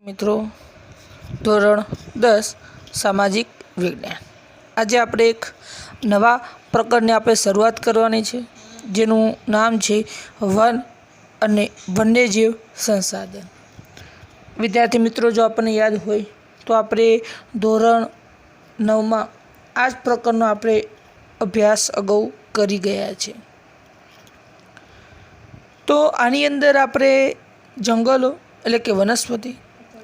મિત્રો, ધોરણ 10 સામાજિક વિજ્ઞાન। આજે આપણે એક નવા પ્રકરણની આપણે શરૂઆત કરવાની છે, જેનું નામ છે વન અને વન્યજીવ સંસાધન। વિદ્યાર્થી મિત્રો, જો આપણને યાદ હોય તો આપણે ધોરણ 9માં આ જ પ્રકરણનો આપણે અભ્યાસ અગાઉ કરી ગયા છે। તો આની અંદર આપણે જંગલો એટલે કે વનસ્પતિ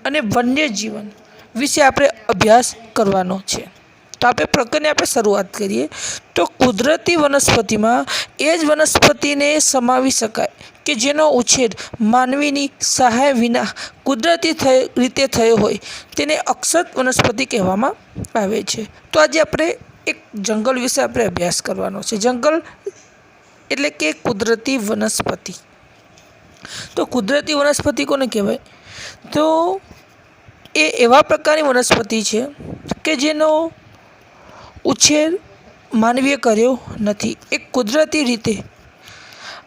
અને વન્યજીવન વિશે આપણે અભ્યાસ કરવાનો છે। તો આપણે પ્રકરણની આપણે શરૂઆત કરીએ તો કુદરતી વનસ્પતિમાં એ જ વનસ્પતિને સમાવી શકાય કે જેનો ઉછેર માનવીની સહાય વિના કુદરતી રીતે થયો હોય તેને અક્ષત વનસ્પતિ કહેવામાં આવે છે। તો આજે આપણે એક જંગલ વિશે આપણે અભ્યાસ કરવાનો છે। જંગલ એટલે કે કુદરતી વનસ્પતિ। તો કુદરતી વનસ્પતિ કોને કહેવાય? તો એ એવા પ્રકારની વનસ્પતિ છે કે જેનો ઉછેર માનવીએ કર્યો નથી। એક કુદરતી રીતે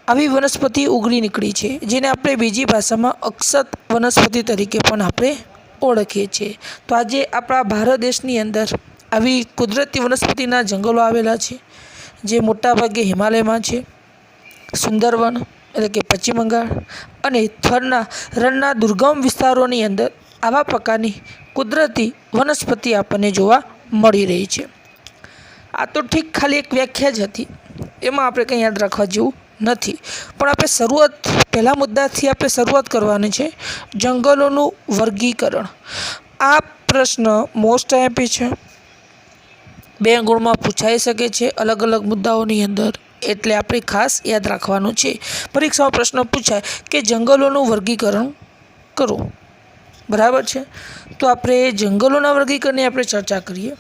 આવી વનસ્પતિ ઉગરી નીકળી છે, જેને આપણે બીજી ભાષામાં અક્ષત વનસ્પતિ તરીકે પણ આપણે ઓળખીએ છીએ। તો આજે આપણા ભારત દેશની અંદર આવી કુદરતી વનસ્પતિના જંગલો આવેલા છે, જે મોટાભાગે હિમાલયમાં છે, સુંદરવન એટલે કે પશ્ચિમ બંગાળ અને થરના રણના દુર્ગમ વિસ્તારોની અંદર આવા પ્રકારની કુદરતી વનસ્પતિ આપણને જોવા મળી રહી છે। આ તો ઠીક ખાલી એક વ્યાખ્યા જ હતી, એમાં આપણે કંઈ યાદ રાખવા જેવું નથી। પણ આપણે પહેલા મુદ્દાથી આપણે શરૂઆત કરવાની છે, જંગલોનું વર્ગીકરણ। આ પ્રશ્ન મોસ્ટ આઈએમપી છે, 2 ગુણમાં પૂછાઈ શકે છે અલગ અલગ મુદ્દાઓની અંદર, એટલે આપણે ખાસ યાદ રાખવાનું છે। પરીક્ષામાં પ્રશ્ન પૂછાય કે જંગલોનું વર્ગીકરણ કરો, બરાબર છે? તો આપણે જંગલોના વર્ગીકરણની આપણે ચર્ચા કરીએ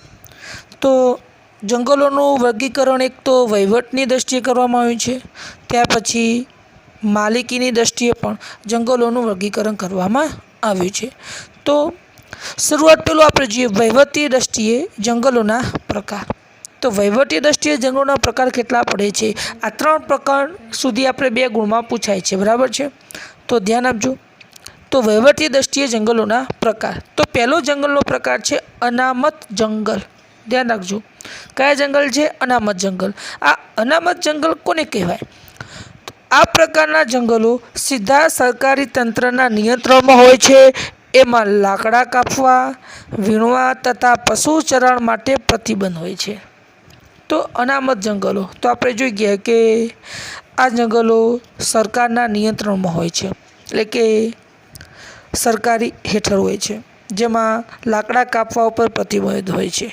તો જંગલોનું વર્ગીકરણ એક તો વહીવટની દૃષ્ટિએ કરવામાં આવ્યું છે, ત્યાર પછી માલિકીની દૃષ્ટિએ પણ જંગલોનું વર્ગીકરણ કરવામાં આવ્યું છે। તો શરૂઆત પેલું આપણે જોઈએ વહીવટી દૃષ્ટિએ જંગલોના પ્રકાર। તો વહીવટી દૃષ્ટિએ જંગલોના પ્રકાર કેટલા પડે છે? આ 3 પ્રકાર સુધી આપણે 2 ગુણમાં પૂછાય છે, બરાબર છે? તો ધ્યાન આપજો। તો વહીવટી દૃષ્ટિએ જંગલોના પ્રકાર, તો પહેલો જંગલનો પ્રકાર છે અનામત જંગલ। ધ્યાન રાખજો, કયા જંગલ છે? અનામત જંગલ। આ અનામત જંગલ કોને કહેવાય? આ પ્રકારના જંગલો સીધા સરકારી તંત્રના નિયંત્રણમાં હોય છે। એમાં લાકડા કાપવા, વીણવા તથા પશુ ચરાણ માટે પ્રતિબંધ હોય છે। તો અનામત જંગલો, તો આપણે જોઈ ગયા કે આ જંગલો સરકારના નિયંત્રણમાં હોય છે, એટલે કે સરકારી હેઠળ હોય છે, જેમાં લાકડા કાપવા ઉપર પ્રતિબંધ હોય છે,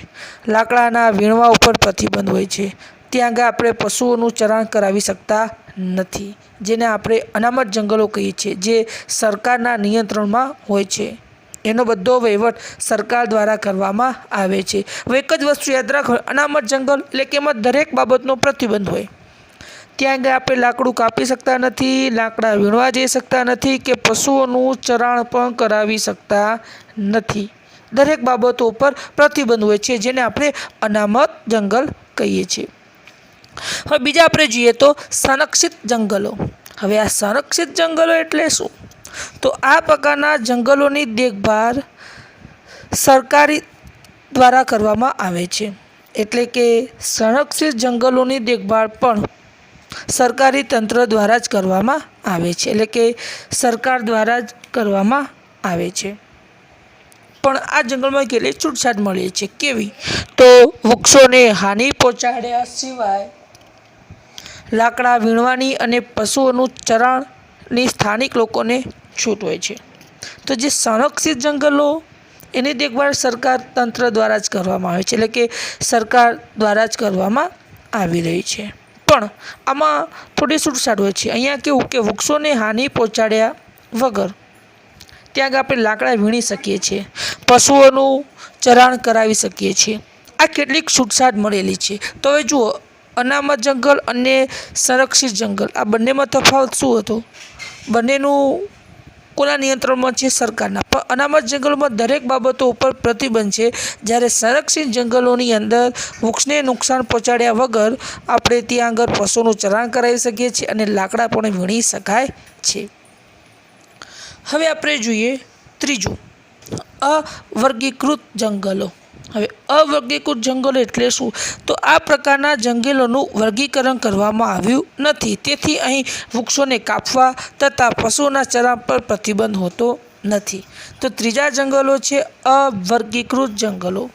લાકડાના વીણવા ઉપર પ્રતિબંધ હોય છે, ત્યાં આગળ આપણે પશુઓનું ચરાણ કરાવી શકતા નથી, જેને આપણે અનામત જંગલો કહીએ છીએ, જે સરકારના નિયંત્રણમાં હોય છે। એનો બધો વહીવટ સરકાર દ્વારા કરવામાં આવે છે। હવે એક જ વસ્તુ યાદ રાખો, અનામત જંગલ એટલે કે એમાં દરેક બાબતનો પ્રતિબંધ હોય, ત્યાં આગળ આપણે લાકડું કાપી શકતા નથી, લાકડા વીણવા જઈ શકતા નથી કે પશુઓનું ચરાણ પણ કરાવી શકતા નથી, દરેક બાબતો ઉપર પ્રતિબંધ હોય છે, જેને આપણે અનામત જંગલ કહીએ છીએ। હવે બીજા આપણે જોઈએ તો સંરક્ષિત જંગલો। હવે આ સંરક્ષિત જંગલો એટલે શું? તો આ પ્રકારના જંગલોની દેખભાળ સરકારી દ્વારા કરવામાં આવે છે, એટલે કે સંરક્ષિત જંગલોની દેખભાળ પણ સરકારી તંત્ર દ્વારા જ કરવામાં આવે છે, એટલે કે સરકાર દ્વારા જ કરવામાં આવે છે। પણ આ જંગલમાં કેટલી છૂટછાટ મળે છે? કેવી? તો વૃક્ષોને હાનિ પહોંચાડ્યા સિવાય લાકડા વીણવાની અને પશુઓનું ચરાણની સ્થાનિક લોકોને છૂટ હોય છે। તો જે સંરક્ષિત જંગલો એની દેખભાળ સરકાર તંત્ર દ્વારા જ કરવામાં આવે છે, એટલે કે સરકાર દ્વારા જ કરવામાં આવી રહી છે। પણ આમાં થોડી છૂટછાટ હોય છે। અહીંયા કેવું કે વૃક્ષોને હાનિ પહોંચાડ્યા વગર ત્યાં આગળ આપણે લાકડા વીણી શકીએ છીએ, પશુઓનું ચરાણ કરાવી શકીએ છીએ, આ કેટલીક છૂટછાટ મળેલી છે। તો હવે જુઓ, અનામત જંગલ અને સંરક્ષિત જંગલ આ બંનેમાં તફાવત શું હતો? બંનેનું કોના નિયંત્રણમાં છે? સરકારના। પણ અનામત જંગલોમાં દરેક બાબતો ઉપર પ્રતિબંધ છે, જ્યારે સંરક્ષિત જંગલોની અંદર વૃક્ષને નુકસાન પહોંચાડ્યા વગર આપણે ત્યાં આગળ પશુનું ચરાણ કરાવી શકીએ છીએ અને લાકડા પણ વીણી શકાય છે। હવે આપણે જોઈએ ત્રીજું અવર્ગીકૃત જંગલો। હવે અવર્ગીકૃત જંગલો એટલે શું? તો આ પ્રકારના જંગલોનું વર્ગીકરણ કરવામાં આવ્યું નથી, તેથી અહીં વૃક્ષોને કાપવા તથા પશુઓના ચરણ પર પ્રતિબંધ હોતો નથી। તો ત્રીજા જંગલો છે અવર્ગીકૃત જંગલો।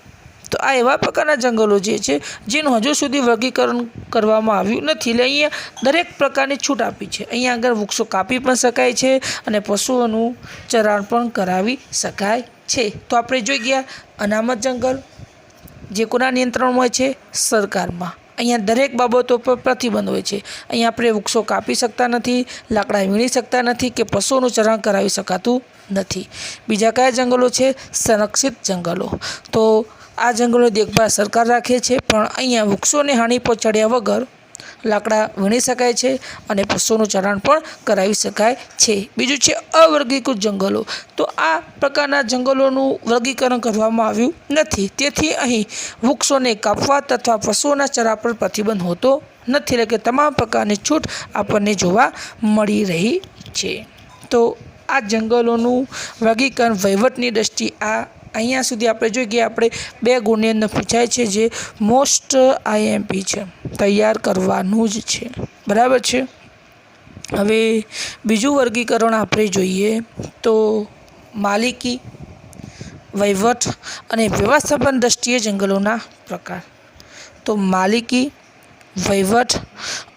તો આ એવા પ્રકારના જંગલો જે છે જેનું હજુ સુધી વર્ગીકરણ કરવામાં આવ્યું નથી, એટલે અહીંયા દરેક પ્રકારની છૂટ આપી છે। અહીંયા આગળ વૃક્ષો કાપી પણ શકાય છે અને પશુઓનું ચરાણ પણ કરાવી શકાય છે। તો આપણે જોઈ ગયા અનામત જંગલ, જે કોના નિયંત્રણમાં હોય છે? સરકારમાં। અહીંયા દરેક બાબતો પર પ્રતિબંધ હોય છે। અહીંયા આપણે વૃક્ષો કાપી શકતા નથી, લાકડા વીણી શકતા નથી કે પશુઓનું ચરાણ કરાવી શકાતું નથી। બીજા કયા જંગલો છે? સંરક્ષિત જંગલો। તો આ જંગલોની દેખભાળ સરકાર રાખે છે, પણ અહીંયા વૃક્ષોને હાનિ પહોંચાડ્યા વગર લાકડા વીણી શકાય છે અને પશુઓનું ચરાણ પણ કરાવી શકાય છે। બીજું છે અવર્ગીકૃત જંગલો। તો આ પ્રકારના જંગલોનું વર્ગીકરણ કરવામાં આવ્યું નથી, તેથી અહીં વૃક્ષોને કાપવા તથા પશુઓના ચરા પર પ્રતિબંધ હોતો નથી, એટલે કે તમામ પ્રકારની છૂટ આપણને જોવા મળી રહી છે। તો આ જંગલોનું વર્ગીકરણ વહીવટની દ્રષ્ટિએ અહીંયા સુધી આપણે જોઈ ગયા। આપણે 2 ગુણની અંદર પૂછાય છે, જે મોસ્ટ આઈએમપી છે, તૈયાર કરવાનું જ છે, બરાબર છે। હવે બીજું વર્ગીકરણ આપણે જોઈએ તો માલિકી, વહીવટ અને વ્યવસ્થાપન દ્રષ્ટિએ જંગલોના પ્રકાર। તો માલિકી, વહીવટ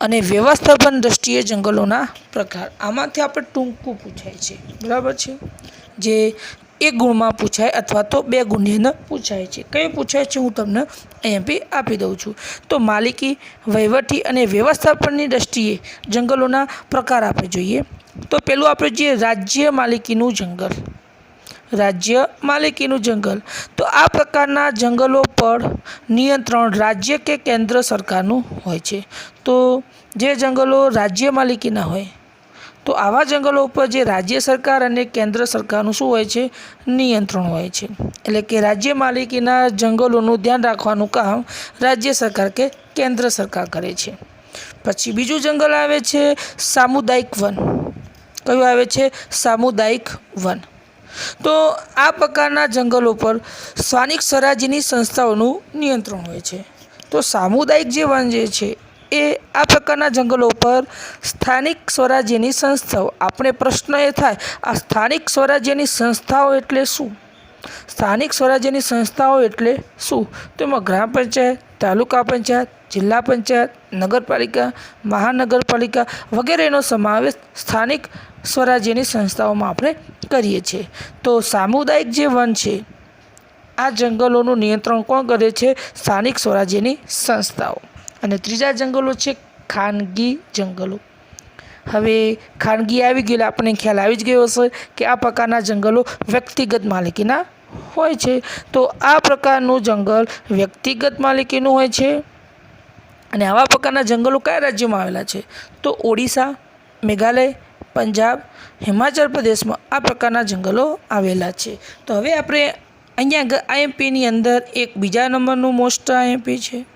અને વ્યવસ્થાપન દ્રષ્ટિએ જંગલોના પ્રકાર, આમાંથી આપણે ટૂંકું પૂછાય છે, બરાબર છે, જે 1 ગુણમાં પૂછાય અથવા તો 2 ગુણની અંદર પૂછાય છે। કયું પૂછાય છે હું તમને આઈએમપી આપી દઉં છું। તો માલિકી, વહીવટી અને વ્યવસ્થાપનની દ્રષ્ટિએ જંગલોના પ્રકાર આપણે જોઈએ તો પહેલું આપણે જે રાજ્ય માલિકીનું જંગલ, રાજ્ય માલિકીનું જંગલ। તો આ પ્રકારના જંગલો પર નિયંત્રણ રાજ્ય કે કેન્દ્ર સરકારનું હોય છે। તો જે જંગલો રાજ્ય માલિકીના હોય તો આવા જંગલો ઉપર જે રાજ્ય સરકાર અને કેન્દ્ર સરકારનું શું હોય છે? નિયંત્રણ હોય છે। એટલે કે રાજ્ય માલિકીના જંગલોનું ધ્યાન રાખવાનું કામ રાજ્ય સરકાર કે કેન્દ્ર સરકાર કરે છે। પછી બીજું જંગલ આવે છે સામુદાયિક વન। કયું આવે છે? સામુદાયિક વન। તો આ પ્રકારના જંગલો પર સ્થાનિક સ્વરાજ્યની સંસ્થાઓનું નિયંત્રણ હોય છે। તો સામુદાયિક જે વન જે છે એ આ પ્રકારના જંગલો પર સ્થાનિક સ્વરાજ્યની સંસ્થાઓ, આપણે પ્રશ્ન એ થાય આ સ્થાનિક સ્વરાજ્યની સંસ્થાઓ એટલે શું? સ્થાનિક સ્વરાજ્યની સંસ્થાઓ એટલે શું? તો એમાં ગ્રામ પંચાયત, તાલુકા પંચાયત, જિલ્લા પંચાયત, નગરપાલિકા, મહાનગરપાલિકા વગેરેનો સમાવેશ સ્થાનિક સ્વરાજ્યની સંસ્થાઓમાં આપણે કરીએ છીએ। તો સામુદાયિક જે વન છે આ જંગલોનું નિયંત્રણ કોણ કરે છે? સ્થાનિક સ્વરાજ્યની સંસ્થાઓ। અને ત્રીજા જંગલો છે ખાનગી જંગલો। હવે ખાનગી આવી ગયેલા આપણને ખ્યાલ આવી જ ગયો હશે કે આ પ્રકારના જંગલો વ્યક્તિગત માલિકીના હોય છે। તો આ પ્રકારનું જંગલ વ્યક્તિગત માલિકીનું હોય છે અને આવા પ્રકારના જંગલો કયા રાજ્યોમાં આવેલા છે? તો ઓડિશા, મેઘાલય, પંજાબ, હિમાચલ પ્રદેશમાં આ પ્રકારના જંગલો આવેલા છે। તો હવે આપણે અહીંયા આઈએમપીની અંદર એક બીજા નંબરનું મોસ્ટ આઈએમપી છે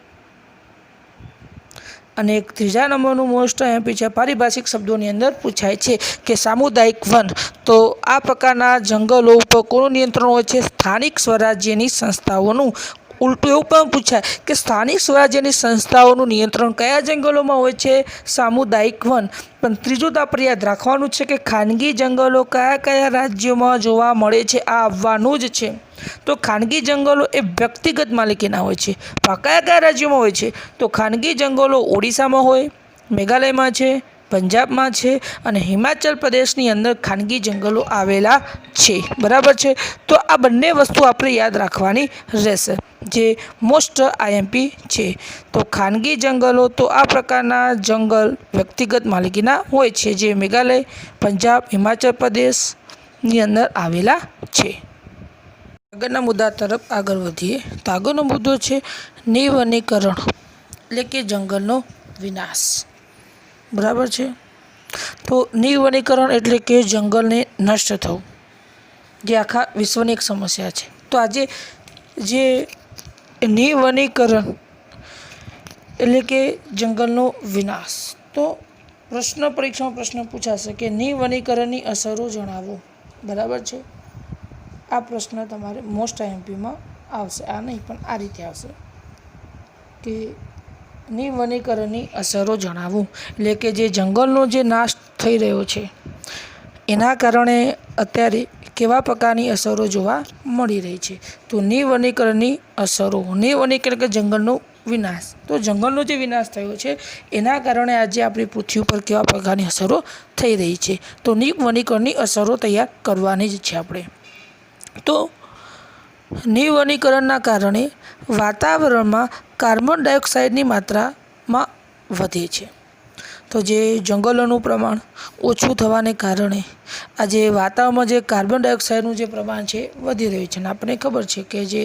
અને એક ત્રીજા નંબરનું મોસ્ટ આઈએમપી છે। પારિભાષિક શબ્દોની અંદર પૂછાય છે કે સામુદાયિક વન, તો આ પ્રકારના જંગલો ઉપર કોનું નિયંત્રણ હોય છે? સ્થાનિક સ્વરાજ્યની સંસ્થાઓનું। ઉલટું એવું પણ પૂછાય કે સ્થાનિક સ્વરાજ્યની સંસ્થાઓનું નિયંત્રણ કયા જંગલોમાં હોય છે? સામુદાયિક વન। પણ ત્રીજું તો આપણે યાદ રાખવાનું છે કે ખાનગી જંગલો કયા કયા રાજ્યોમાં જોવા મળે છે, આ આવવાનું જ છે। તો ખાનગી જંગલો એ વ્યક્તિગત માલિકીના હોય છે, પણ કયા કયા રાજ્યોમાં હોય છે? તો ખાનગી જંગલો ઓડિશામાં હોય, મેઘાલયમાં છે, પંજાબમાં છે અને હિમાચલ પ્રદેશની અંદર ખાનગી જંગલો આવેલા છે, બરાબર છે। તો આ બંને વસ્તુ આપણે યાદ રાખવાની રહેશે, જે મોસ્ટ આઈએમપી છે। તો ખાનગી જંગલો, તો આ પ્રકારના જંગલ વ્યક્તિગત માલિકીના હોય છે, જે મેઘાલય, પંજાબ, હિમાચલ પ્રદેશની અંદર આવેલા છે। આગળના મુદ્દા તરફ આગળ વધીએ તો આગળનો મુદ્દો છે નિવનીકરણ, એટલે કે જંગલનો વિનાશ, બરાબર છે। તો નિવનીકરણ એટલે કે જંગલને નષ્ટ થવું, જે આખા વિશ્વની એક સમસ્યા છે। તો આજે જે નિવનીકરણ એટલે કે જંગલનો વિનાશ, તો પ્રશ્ન પરીક્ષામાં પ્રશ્ન પૂછાશે કે નિવનીકરણની અસરો જણાવો, બરાબર છે। આ પ્રશ્ન તમારે મોસ્ટ આઈએમપીમાં આવશે, આ નહીં પણ આ રીતે આવશે કે નિવનીકરણની અસરો જણાવું, એટલે કે જે જંગલનો જે નાશ થઈ રહ્યો છે એના કારણે અત્યારે કેવા પ્રકારની અસરો જોવા મળી રહી છે. તો નિવનીકરણની અસરો, નિવનીકરણ કે જંગલનો વિનાશ, તો જંગલનો જે વિનાશ થયો છે એના કારણે આજે આપણી પૃથ્વી ઉપર કેવા પ્રકારની અસરો થઈ રહી છે. તો નિવનીકરણની અસરો તૈયાર કરવાની જ છે આપણે. તો નિવનીકરણના કારણે વાતાવરણમાં કાર્બન ડાયોક્સાઇડની માત્રામાં વધે છે. તો જે જંગલોનું પ્રમાણ ઓછું થવાને કારણે આજે વાતાવરણમાં જે કાર્બન ડાયોક્સાઇડનું જે પ્રમાણ છે વધી રહ્યું છે. અને આપણને ખબર છે કે જે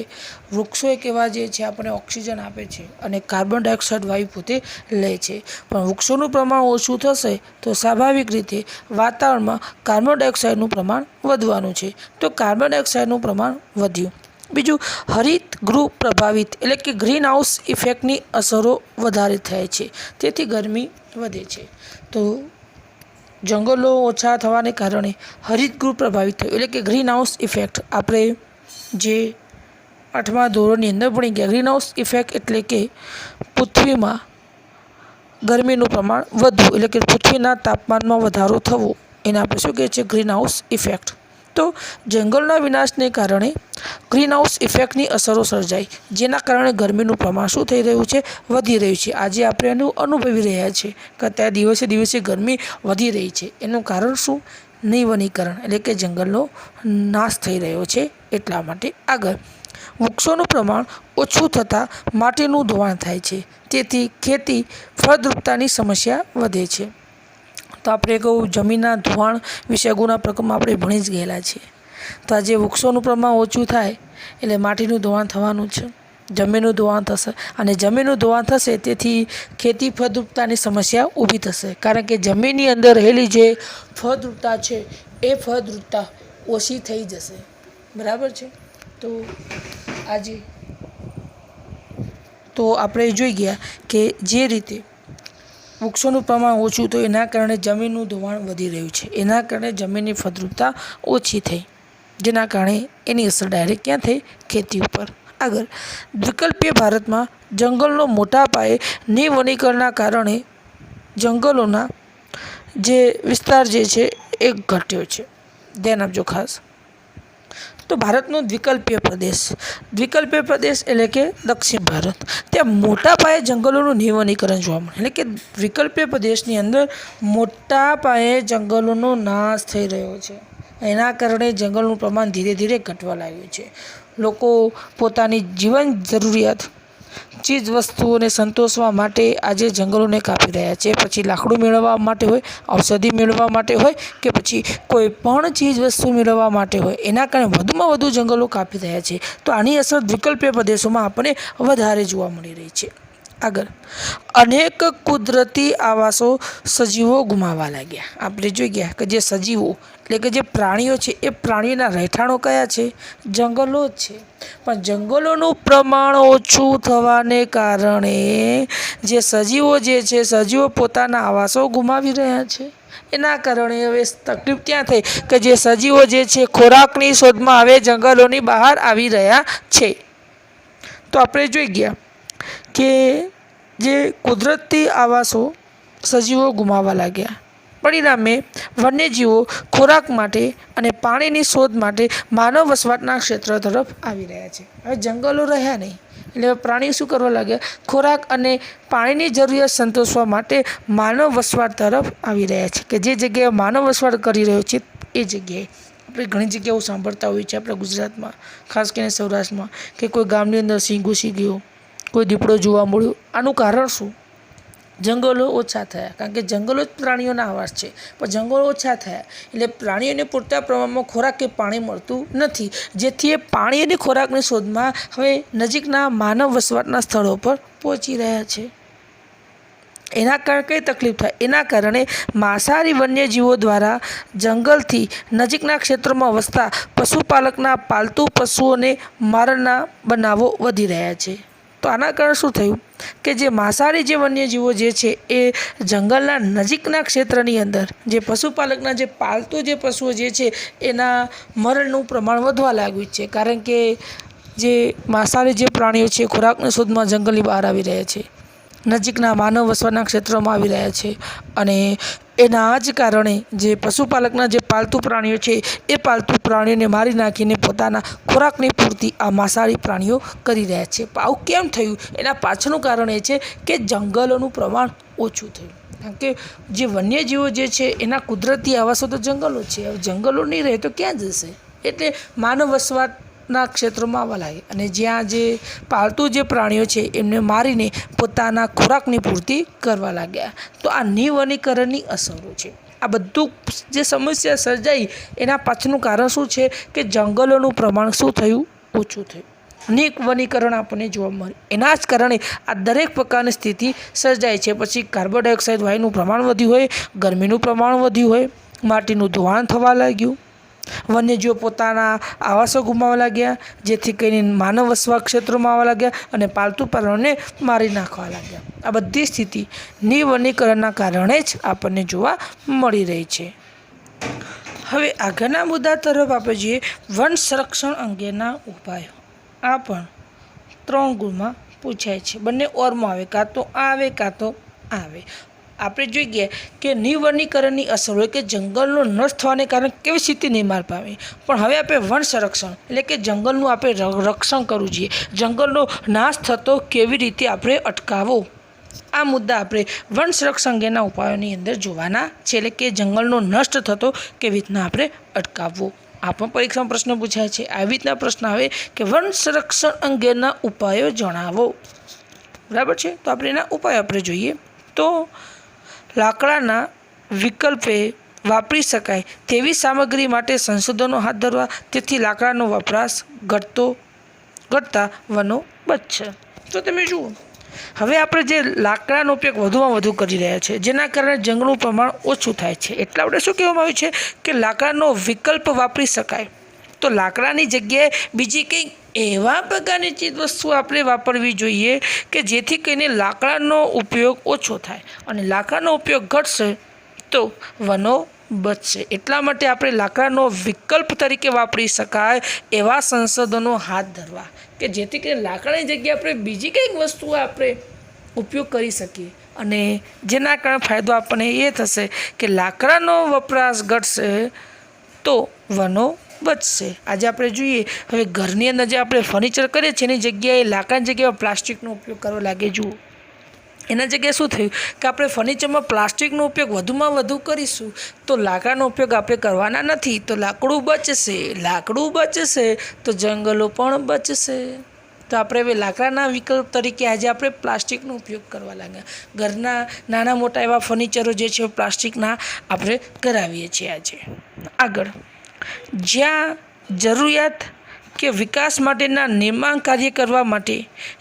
વૃક્ષો એક એવા જે છે આપણને ઓક્સિજન આપે છે અને કાર્બન ડાયોક્સાઇડ વાયુ પોતે લે છે. પણ વૃક્ષોનું પ્રમાણ ઓછું થશે તો સ્વાભાવિક રીતે વાતાવરણમાં કાર્બન ડાયોક્સાઇડનું પ્રમાણ વધવાનું છે. તો કાર્બન ડાયોક્સાઇડનું પ્રમાણ વધ્યું. બીજું, હરિત ગૃહ પ્રભાવિત એટલે કે ગ્રીન હાઉસ ઇફેક્ટની અસરો વધારે થાય છે, તેથી ગરમી વધે છે. તો જંગલો ઓછા થવાને કારણે હરિતગૃહ પ્રભાવિત થયું, એટલે કે ગ્રીન હાઉસ ઇફેક્ટ. આપણે જે 8મા ધોરણની અંદર ભણી ગયા, ગ્રીન હાઉસ ઇફેક્ટ એટલે કે પૃથ્વીમાં ગરમીનું પ્રમાણ વધવું, એટલે કે પૃથ્વીના તાપમાનમાં વધારો થવો, એને આપણે શું કહીએ છીએ? Green house effect. તો જંગલના વિનાશને કારણે ગ્રીન હાઉસ ઇફેક્ટની અસરો સર્જાઈ, જેના કારણે ગરમીનું પ્રમાણ શું થઈ રહ્યું છે? વધી રહ્યું છે. આજે આપણે એનું અનુભવી રહ્યા છીએ કે અત્યારે દિવસે દિવસે ગરમી વધી રહી છે. એનું કારણ શું? નિવનીકરણ એટલે કે જંગલનો નાશ થઈ રહ્યો છે એટલા માટે. આગળ, વૃક્ષોનું પ્રમાણ ઓછું થતાં માટીનું ધોવાણ થાય છે, તેથી ખેતી ફળદ્રુપતાની સમસ્યા વધે છે. તો આપણે કહું જમીનના ધોવાણ વિશે અગાઉના પ્રકરણમાં આપણે ભણી જ ગયેલા છીએ. તો આજે વૃક્ષોનું પ્રમાણ ઓછું થાય એટલે માટીનું ધોવાણ થવાનું છે, જમીનનું ધોવાણ થશે, અને જમીનનું ધોવાણ થશે તેથી ખેતી ફળદ્રુપતાની સમસ્યા ઊભી થશે. કારણ કે જમીનની અંદર રહેલી જે ફળદ્રુપતા છે એ ફળદ્રુપતા ઓછી થઈ જશે. બરાબર છે. તો આજે આપણે જોઈ ગયા કે જે રીતે વૃક્ષોનું પ્રમાણ ઓછું તો એના કારણે જમીનનું ધોવાણ વધી રહ્યું છે, એના કારણે જમીનની ફળદ્રુપતા ઓછી થઈ, જેના કારણે એની અસર ડાયરેક્ટ ક્યાં થઈ? ખેતી ઉપર. આગળ, દ્વિકલ્પીય ભારતમાં જંગલનો મોટા પાયે નિવનીકરણના કારણે જંગલોના જે વિસ્તાર જે છે એ ઘટ્યો છે. ધ્યાન આપજો ખાસ. તો ભારતનો દ્વિકલ્પીય પ્રદેશ, દ્વિકલ્પીય પ્રદેશ એટલે કે દક્ષિણ ભારત, ત્યાં મોટા પાયે જંગલોનું નિવનીકરણ જોવા મળે. એટલે કે દ્વિકલ્પીય પ્રદેશની અંદર મોટા પાયે જંગલોનો નાશ થઈ રહ્યો છે. એના કારણે જંગલનું પ્રમાણ ધીરે ધીરે ઘટવા લાગ્યું છે. લોકો પોતાની જીવન જરૂરિયાત ચીજ વસ્તુઓને સંતોષવા માટે આજે જંગલોને કાપી રહ્યા છે. પછી લાકડું મેળવવા માટે હોય, ઔષધિ મેળવવા માટે હોય, કે પછી કોઈ પણ ચીજ વસ્તુ મેળવવા માટે હોય, એના કારણે વધુમાં વધુ જંગલો કાપી રહ્યા છે. તો આની અસર દ્વિકલ્પીય પ્રદેશોમાં આપણને વધારે જોવા મળી રહી છે. આગળ, અનેક કુદરતી આવાસો સજીવો ગુમાવવા લાગ્યા. આપણે જોઈ ગયા કે જે સજીવો એટલે કે જે પ્રાણીઓ છે એ પ્રાણીઓના રહેઠાણો કયા છે? જંગલો જ છે. પણ જંગલોનું પ્રમાણ ઓછું થવાને કારણે જે સજીવો જે છે, સજીવો પોતાના આવાસો ગુમાવી રહ્યા છે. એના કારણે હવે તકલીફ ક્યાં થઈ કે જે સજીવો જે છે ખોરાકની શોધમાં હવે જંગલોની બહાર આવી રહ્યા છે. તો આપણે જોઈ ગયા કે જે કુદરતી આવાસો સજીવો ગુમાવવા લાગ્યા, પરિણામે વન્યજીવો ખોરાક માટે અને પાણીની શોધ માટે માનવ વસવાટના ક્ષેત્ર તરફ આવી રહ્યા છે. હવે જંગલો રહ્યા નહીં એટલે પ્રાણીઓ શું કરવા લાગ્યા? ખોરાક અને પાણીની જરૂરિયાત સંતોષવા માટે માનવ વસવાટ તરફ આવી રહ્યા છે. કે જે જગ્યાએ માનવ વસવાટ કરી રહ્યો છે એ જગ્યાએ આપણે ઘણી જગ્યાઓ સાંભળતા હોઈએ છીએ આપણા ગુજરાતમાં, ખાસ કરીને સૌરાષ્ટ્રમાં, કે કોઈ ગામની અંદર સિંહ ઘૂસી ગયો, કોઈ દીપડો જોવા મળ્યો. આનું કારણ શું? જંગલો ઓછા થયા. કારણ કે જંગલો જ પ્રાણીઓના આવાસ છે, પણ જંગલો ઓછા થયા એટલે પ્રાણીઓને પૂરતા પ્રમાણમાં ખોરાક કે પાણી મળતું નથી, જેથી એ પાણી અને ખોરાકની શોધમાં હવે નજીકના માનવ વસવાટના સ્થળો પર પહોંચી રહ્યા છે. એના કારણે કઈ તકલીફ થાય? એના કારણે માંસાહારી વન્યજીવો દ્વારા જંગલથી નજીકના ક્ષેત્રમાં વસતા પશુપાલકના પાલતુ પશુઓને મારવાના બનાવો વધી રહ્યા છે. તો તો આના કારણે શું થયું કે જે માંસાહારી જે વન્યજીવો જે છે એ જંગલના નજીકના ક્ષેત્રની અંદર જે પશુપાલકના જે પાલતુ જે પશુઓ જે છે એના મરણનું પ્રમાણ વધવા લાગ્યું છે, કારણ કે જે માંસાહારી જે પ્રાણીઓ છે ખોરાકની શોધમાં જંગલની બહાર આવી રહ્યા છે, નજીકના માનવ વસવાટના ક્ષેત્રોમાં આવી રહ્યા છે, અને એના જ કારણે જે પશુપાલકના જે પાલતુ પ્રાણીઓ છે એ પાલતુ પ્રાણીઓને મારી નાખીને પોતાના ખોરાકની પૂર્તિ આ માંસાહારી પ્રાણીઓ કરી રહ્યા છે. આવું કેમ થયું? એના પાછળનું કારણ એ છે કે જંગલોનું પ્રમાણ ઓછું થયું. કારણ કે જે વન્યજીવો જે છે એના કુદરતી આવાસો તો જંગલો છે. હવે જંગલો નહીં રહે તો ક્યાં જશે? એટલે માનવ વસવાટના ક્ષેત્રોમાં આવવા લાગે, અને જ્યાં જે પાલતુ જે પ્રાણીઓ છે એમને મારીને પોતાના ખોરાકની પૂર્તિ કરવા લાગ્યા. તો આ નિવનીકરણની અસરો છે. આ બધું જે સમસ્યા સર્જાઈ એના પાછળનું કારણ શું છે કે જંગલોનું પ્રમાણ શું થયું? ઓછું થયું. નિવનીકરણ આપણને જોવા મળે. એના જ કારણે આ દરેક પ્રકારની સ્થિતિ સર્જાય છે. પછી કાર્બન ડાયોક્સાઇડ વાયુનું પ્રમાણ વધ્યું હોય, ગરમીનું પ્રમાણ વધ્યું હોય, માટીનું ધોવાણ થવા લાગ્યું, વન્યજીવો પોતાના આવાસો ગુમાવવા લાગ્યા, જેથી કરીને માનવ વસવાટ ક્ષેત્રોમાં આવવા લાગ્યા અને પાલતુ પ્રાણીઓને મારી નાખવા લાગ્યા. આ બધી સ્થિતિ નિવનીકરણના કારણે જ આપણને જોવા મળી રહી છે. હવે આગળના મુદ્દા તરફ આપણે જોઈએ. વન સંરક્ષણ અંગેના ઉપાયો. આ પણ 3 ગુણમાં પૂછાય છે. બંને ઓરમાં આવે, કાં તો આવે કાં તો આવે. આપણે જોઈએ કે નિવનીકરણની અસર હોય કે જંગલનો નષ્ટ થવાને કારણે કેવી સ્થિતિ નિર્માણ પામે. પણ હવે આપણે વન સંરક્ષણ એટલે કે જંગલનું આપણે રક્ષણ કરવું જોઈએ. જંગલનો નાશ થતો કેવી રીતે આપણે અટકાવવો, આ મુદ્દા આપણે વન સંરક્ષણ અંગેના ઉપાયોની અંદર જોવાના છે. એટલે કે જંગલનો નષ્ટ થતો કેવી રીતના આપણે અટકાવવો. આ પણ પરીક્ષામાં પ્રશ્ન પૂછાય છે. આવી રીતના પ્રશ્ન આવે કે વન સંરક્ષણ અંગેના ઉપાયો જણાવો. બરાબર છે? તો આપણે એના ઉપાયો આપણે જોઈએ. તો લાકડાના વિકલ્પે વાપરી શકાય તેવી સામગ્રી માટે સંશોધનો હાથ ધરવા, તેથી લાકડાનો વપરાશ ઘટતા વનો બચશે. તો તમે જુઓ, હવે આપણે જે લાકડાનો ઉપયોગ વધુમાં વધુ કરી રહ્યા છે, જેના કારણે જંગલનું પ્રમાણ ઓછું થાય છે. એટલે આપણે શું કહેવામાં આવ્યું છે કે લાકડાનો વિકલ્પ વાપરી શકાય. તો લાકડાની જગ્યાએ બીજી કંઈક એવા પ્રકારની ચીજવસ્તુઓ આપણે વાપરવી જોઈએ કે જેથી કરીને લાકડાનો ઉપયોગ ઓછો થાય, અને લાકડાનો ઉપયોગ ઘટશે તો વનો બચશે. એટલા માટે આપણે લાકડાનો વિકલ્પ તરીકે વાપરી શકાય એવા સંશોધનો હાથ ધરવા કે જેથી કરીને લાકડાની જગ્યાએ આપણે બીજી કંઈક વસ્તુઓ આપણે ઉપયોગ કરી શકીએ, અને જેના કારણે ફાયદો આપણને એ થશે કે લાકડાનો વપરાશ ઘટશે તો વનો બચશે. આજે આપણે જોઈએ, હવે ઘરની અંદર જે આપણે ફર્નિચર કરીએ છીએ એની જગ્યાએ લાકડાની જગ્યાએ પ્લાસ્ટિકનો ઉપયોગ કરવા લાગે. જુઓ, એના જગ્યાએ શું થયું કે આપણે ફર્નિચરમાં પ્લાસ્ટિકનો ઉપયોગ વધુમાં વધુ કરીશું તો લાકડાનો ઉપયોગ આપણે કરવાના નથી. તો લાકડું બચશે તો જંગલો પણ બચશે. તો આપણે હવે લાકડાના વિકલ્પ તરીકે આજે આપણે પ્લાસ્ટિકનો ઉપયોગ કરવા લાગ્યા. ઘરના નાના મોટા એવા ફર્નિચરો જે છે પ્લાસ્ટિકના આપણે કરાવીએ છીએ આજે. આગળ, જ્યાં જરૂરિયાત કે વિકાસ માટેના નિર્માણ કાર્ય કરવા માટે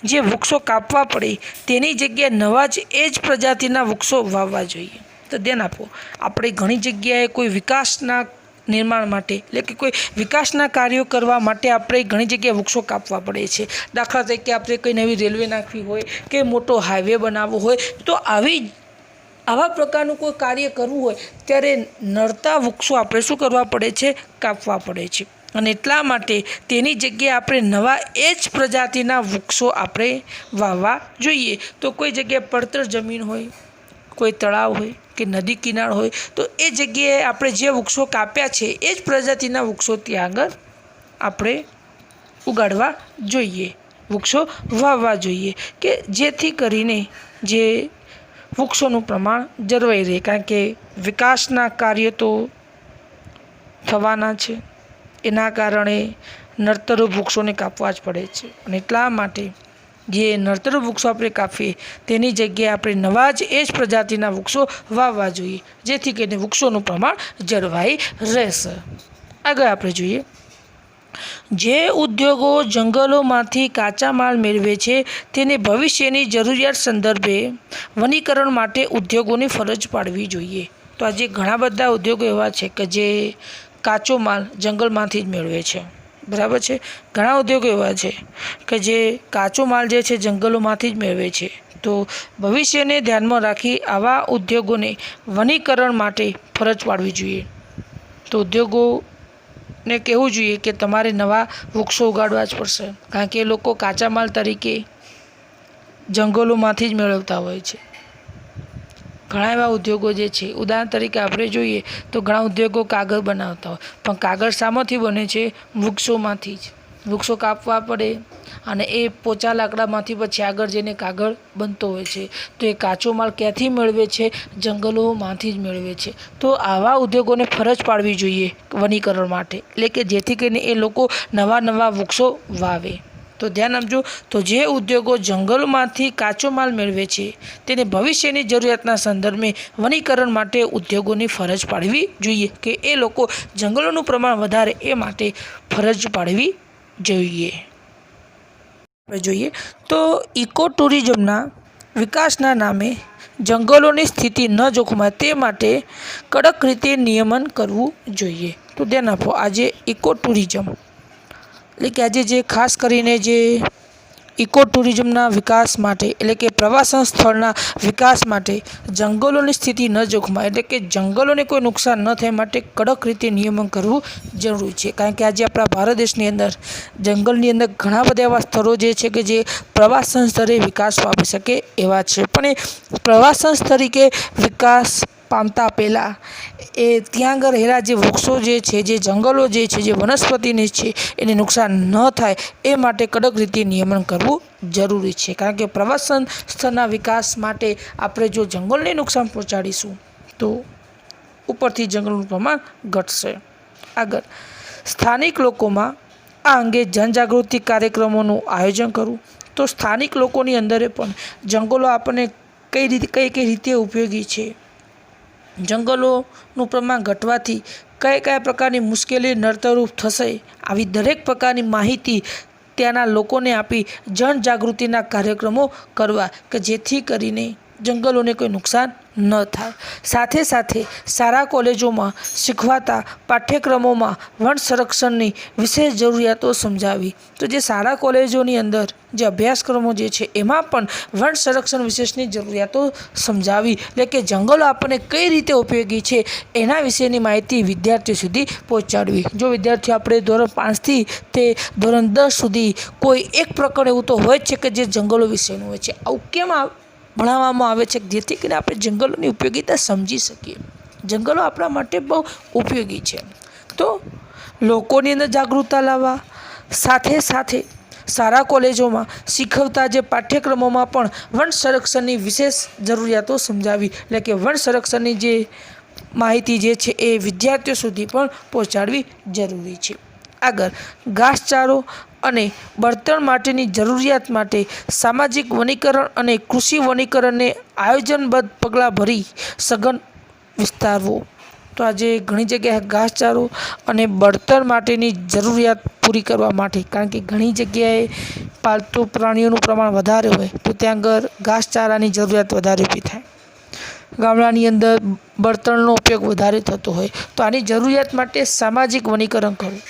જે વૃક્ષો કાપવા પડે તેની જગ્યાએ નવા જ એ જ પ્રજાતિના વૃક્ષો વાવવા જોઈએ. તો ધ્યાન આપો, આપણે ઘણી જગ્યાએ કોઈ વિકાસના નિર્માણ માટે એટલે કે કોઈ વિકાસના કાર્યો કરવા માટે આપણે ઘણી જગ્યાએ વૃક્ષો કાપવા પડે છે. દાખલા તરીકે આપણે કોઈ નવી રેલવે નાખવી હોય કે મોટો હાઈવે બનાવવો હોય, તો આવા પ્રકારનું કોઈ કાર્ય કરવું હોય ત્યારે નડતા વૃક્ષો આપણે શું કરવા પડે છે? કાપવા પડે છે. અને એટલા માટે તેની જગ્યાએ આપણે નવા એ જ પ્રજાતિના વૃક્ષો આપણે વાવવા જોઈએ. તો કોઈ જગ્યાએ પડતર જમીન હોય, કોઈ તળાવ હોય કે નદી કિનારો હોય, તો એ જગ્યાએ આપણે જે વૃક્ષો કાપ્યા છે એ જ પ્રજાતિના વૃક્ષો ત્યાં આગળ આપણે ઉગાડવા જોઈએ, વૃક્ષો વાવવા જોઈએ, કે જેથી કરીને જે વૃક્ષોનું પ્રમાણ જળવાઈ રહે. કારણ કે વિકાસના કાર્ય તો થવાના છે, એના કારણે નડતર વૃક્ષોને કાપવા જ પડે છે. અને એટલા માટે જે નડતર વૃક્ષો આપણે કાપીએ તેની જગ્યાએ આપણે નવા જ એ જ પ્રજાતિના વૃક્ષો વાવવા જોઈએ, જેથી કરીને વૃક્ષોનું પ્રમાણ જળવાઈ રહેશે. આગળ આપણે જોઈએ, જે ઉદ્યોગો જંગલોમાંથી કાચા માલ મેળવે છે તેને ભવિષ્યની જરૂરિયાત સંદર્ભે વનીકરણ માટે ઉદ્યોગોની ફરજ પાડવી જોઈએ. તો આજે ઘણા બધા ઉદ્યોગો એવા છે કે જે કાચો માલ જંગલમાંથી જ મેળવે છે. બરાબર છે. ઘણા ઉદ્યોગો એવા છે કે જે કાચો માલ જે છે જંગલોમાંથી જ મેળવે છે. તો ભવિષ્યને ધ્યાનમાં રાખી આવા ઉદ્યોગોને વનીકરણ માટે ફરજ પાડવી જોઈએ. તો ઉદ્યોગોને કહેવું જોઈએ કે તમારે નવા વૃક્ષો ઉગાડવા જ પડશે, કારણ કે એ લોકો કાચા માલ તરીકે જંગલોમાંથી જ મેળવતા હોય છે. ઘણા એવા ઉદ્યોગો જે છે, ઉદાહરણ તરીકે આપણે જોઈએ તો ઘણા ઉદ્યોગો કાગળ બનાવતા હોય, પણ કાગળ શામાંથી બને છે? વૃક્ષોમાંથી જ. વૃક્ષો કાપવા પડે અને એ પોચા લાકડામાંથી પછી આગળ જઈને કાગળ બનતો હોય છે. તો એ કાચો માલ ક્યાંથી મેળવે છે? જંગલોમાંથી જ મેળવે છે. તો આવા ઉદ્યોગોને ફરજ પાડવી જોઈએ વનીકરણ માટે, એટલે કે જેથી કરીને એ લોકો નવા વૃક્ષો વાવે. તો ધ્યાન આપજો. તો જે ઉદ્યોગો જંગલોમાંથી કાચો માલ મેળવે છે તેને ભવિષ્યની જરૂરિયાતના સંદર્ભે વનીકરણ માટે ઉદ્યોગોની ફરજ પાડવી જોઈએ, કે એ લોકો જંગલોનું પ્રમાણ વધારે એ માટે ફરજ પાડવી જોઈએ. તો ઇકો ટુરિઝમના વિકાસના નામે જંગલોની સ્થિતિ ન જોખમાય તે માટે કડક રીતે નિયમન કરવું જોઈએ. તો ધ્યાન આપો, આજે ઇકો ટુરિઝમ એટલે કે આજે જે ખાસ કરીને જે ઇકો ટુરિઝમના વિકાસ માટે, એટલે કે પ્રવાસન સ્થળના વિકાસ માટે જંગલોની સ્થિતિ ન જોખમાય, એટલે કે જંગલોને કોઈ નુકસાન ન થાય માટે કડક રીતે નિયમન કરવું જરૂરી છે. કારણ કે આજે આપણા ભારત દેશની અંદર જંગલની અંદર ઘણા બધા એવા સ્થળો જે છે કે જે પ્રવાસન સ્તરે વિકાસ પામી શકે એવા છે, પણ એ પ્રવાસન તરીકે વિકાસ પામતા પહેલાં એ ત્યાં આગળ રહેલા જે વૃક્ષો જે છે, જે જંગલો જે છે, જે વનસ્પતિને છે એને નુકસાન ન થાય એ માટે કડક રીતે નિયમન કરવું જરૂરી છે. કારણ કે પ્રવાસન સ્થળના વિકાસ માટે આપણે જો જંગલને નુકસાન પહોંચાડીશું તો ઉપરથી જંગલનું પ્રમાણ ઘટશે. આગળ, સ્થાનિક લોકોમાં આ અંગે જનજાગૃતિ કાર્યક્રમોનું આયોજન કરવું. તો સ્થાનિક લોકોની અંદર પણ જંગલો આપણને કઈ રીતે ઉપયોગી છે, જંગલોનું પ્રમાણ ઘટવાથી કયા પ્રકારની મુશ્કેલી નડતરરૂપ થશે, આવી દરેક પ્રકારની માહિતી ત્યાંના લોકોને આપી જનજાગૃતિના કાર્યક્રમો કરવા, કે જેથી કરીને જંગલોને કોઈ નુકસાન ન થાય. સાથે સાથે શાળા કોલેજોમાં શીખવાતા પાઠ્યક્રમોમાં વન સંરક્ષણની વિશેષ જરૂરિયાતો સમજાવી. તો જે શાળા કોલેજોની અંદર જે અભ્યાસક્રમો જે છે એમાં પણ વન સંરક્ષણ વિશેષની જરૂરિયાતો સમજાવી, એટલે કે જંગલો આપણને કઈ રીતે ઉપયોગી છે એના વિશેની માહિતી વિદ્યાર્થીઓ સુધી પહોંચાડવી. જો વિદ્યાર્થીઓ આપણે ધોરણ 5થી તે ધોરણ 10 સુધી કોઈ એક પ્રકરણ એવું તો હોય જ છે કે જે જંગલો વિશેનું હોય છે. આવું કેમ ભણાવવામાં આવે છે? જેથી કરીને આપણે જંગલોની ઉપયોગિતા સમજી શકીએ. જંગલો આપણા માટે બહુ ઉપયોગી છે. તો લોકોની અંદર જાગૃતતા લાવવા, સાથે સાથે શાળા કોલેજોમાં શીખવતા જે પાઠ્યક્રમોમાં પણ વન સંરક્ષણની વિશેષ જરૂરિયાતો સમજાવી, એટલે કે વન સંરક્ષણની જે માહિતી જે છે એ વિદ્યાર્થીઓ સુધી પણ પહોંચાડવી જરૂરી છે. આગળ, ઘાસચારો અને બળતણ માટેની જરૂરિયાત માટે સામાજિક વનીકરણ અને કૃષિ વનીકરણને આયોજનબદ્ધ પગલાં ભરી સઘન વિસ્તારવો. તો આજે ઘણી જગ્યાએ ઘાસચારો અને બળતણ માટેની જરૂરિયાત પૂરી કરવા માટે, કારણ કે ઘણી જગ્યાએ પાલતુ પ્રાણીઓનું પ્રમાણ વધારે હોય તો ત્યાં આગળ ઘાસચારાની જરૂરિયાત વધારે ઊભી થાય. ગામડાની અંદર બળતણનો ઉપયોગ વધારે થતો હોય તો આની જરૂરિયાત માટે સામાજિક વનીકરણ કરવું,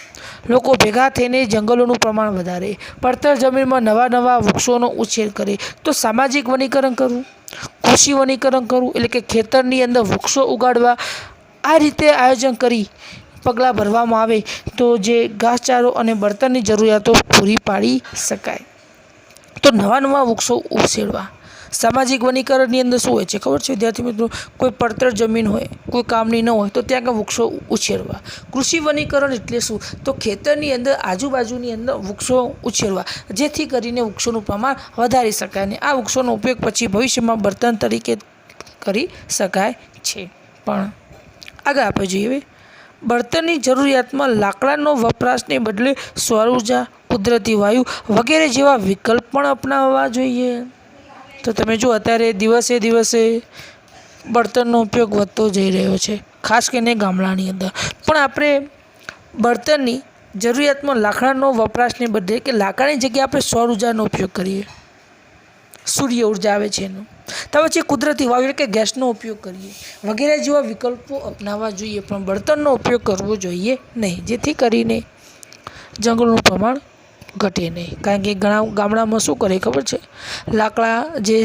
લોકો ભેગા થઈને જંગલોનું પ્રમાણ વધારે, પડતર જમીનમાં નવા વૃક્ષોનો ઉછેર કરે. તો સામાજિક વનીકરણ કરવું, કૃષિ વનીકરણ કરવું, એટલે કે ખેતરની અંદર વૃક્ષો ઉગાડવા. આ રીતે આયોજન કરી પગલાં ભરવામાં આવે તો જે ઘાસચારો અને બળતણની જરૂરિયાતો પૂરી પાડી શકાય. તો નવા વૃક્ષો ઉછેરવા. સામાજિક વનીકરણની અંદર શું હોય છે ખબર છે વિદ્યાર્થી મિત્રો? કોઈ પડતર જમીન હોય, કોઈ કામની ન હોય તો ત્યાં આગળ વૃક્ષો ઉછેરવા. કૃષિ વનીકરણ એટલે શું? તો ખેતરની અંદર આજુબાજુની અંદર વૃક્ષો ઉછેરવા, જેથી કરીને વૃક્ષોનું પ્રમાણ વધારી શકાય અને આ વૃક્ષોનો ઉપયોગ પછી ભવિષ્યમાં બળતણ તરીકે કરી શકાય છે. પણ આગળ આપણે જોઈએ, બળતણની જરૂરિયાતમાં લાકડાનો વપરાશને બદલે સૌર ઉર્જા, કુદરતી વાયુ વગેરે જેવા વિકલ્પ પણ અપનાવવા જોઈએ. તો તમે જુઓ અત્યારે દિવસે દિવસે બળતણનો ઉપયોગ વધતો જઈ રહ્યો છે, ખાસ કરીને ગામડાની અંદર. પણ આપણે બળતણની જરૂરિયાતમાં લાકડાનો વપરાશને બદલે કે લાકડાની જગ્યાએ આપણે સૌર ઉર્જાનો ઉપયોગ કરીએ, સૂર્ય ઉર્જા આવે છે એનો, તો પછી કુદરતી વાયુ એટલે કે ગેસનો ઉપયોગ કરીએ વગેરે જેવા વિકલ્પો અપનાવવા જોઈએ, પણ બળતણનો ઉપયોગ કરવો જોઈએ નહીં, જેથી કરીને જંગલોનું પ્રમાણ ઘટે નહીં. કારણ કે ઘણા ગામડામાં શું કરે ખબર છે, લાકડા જે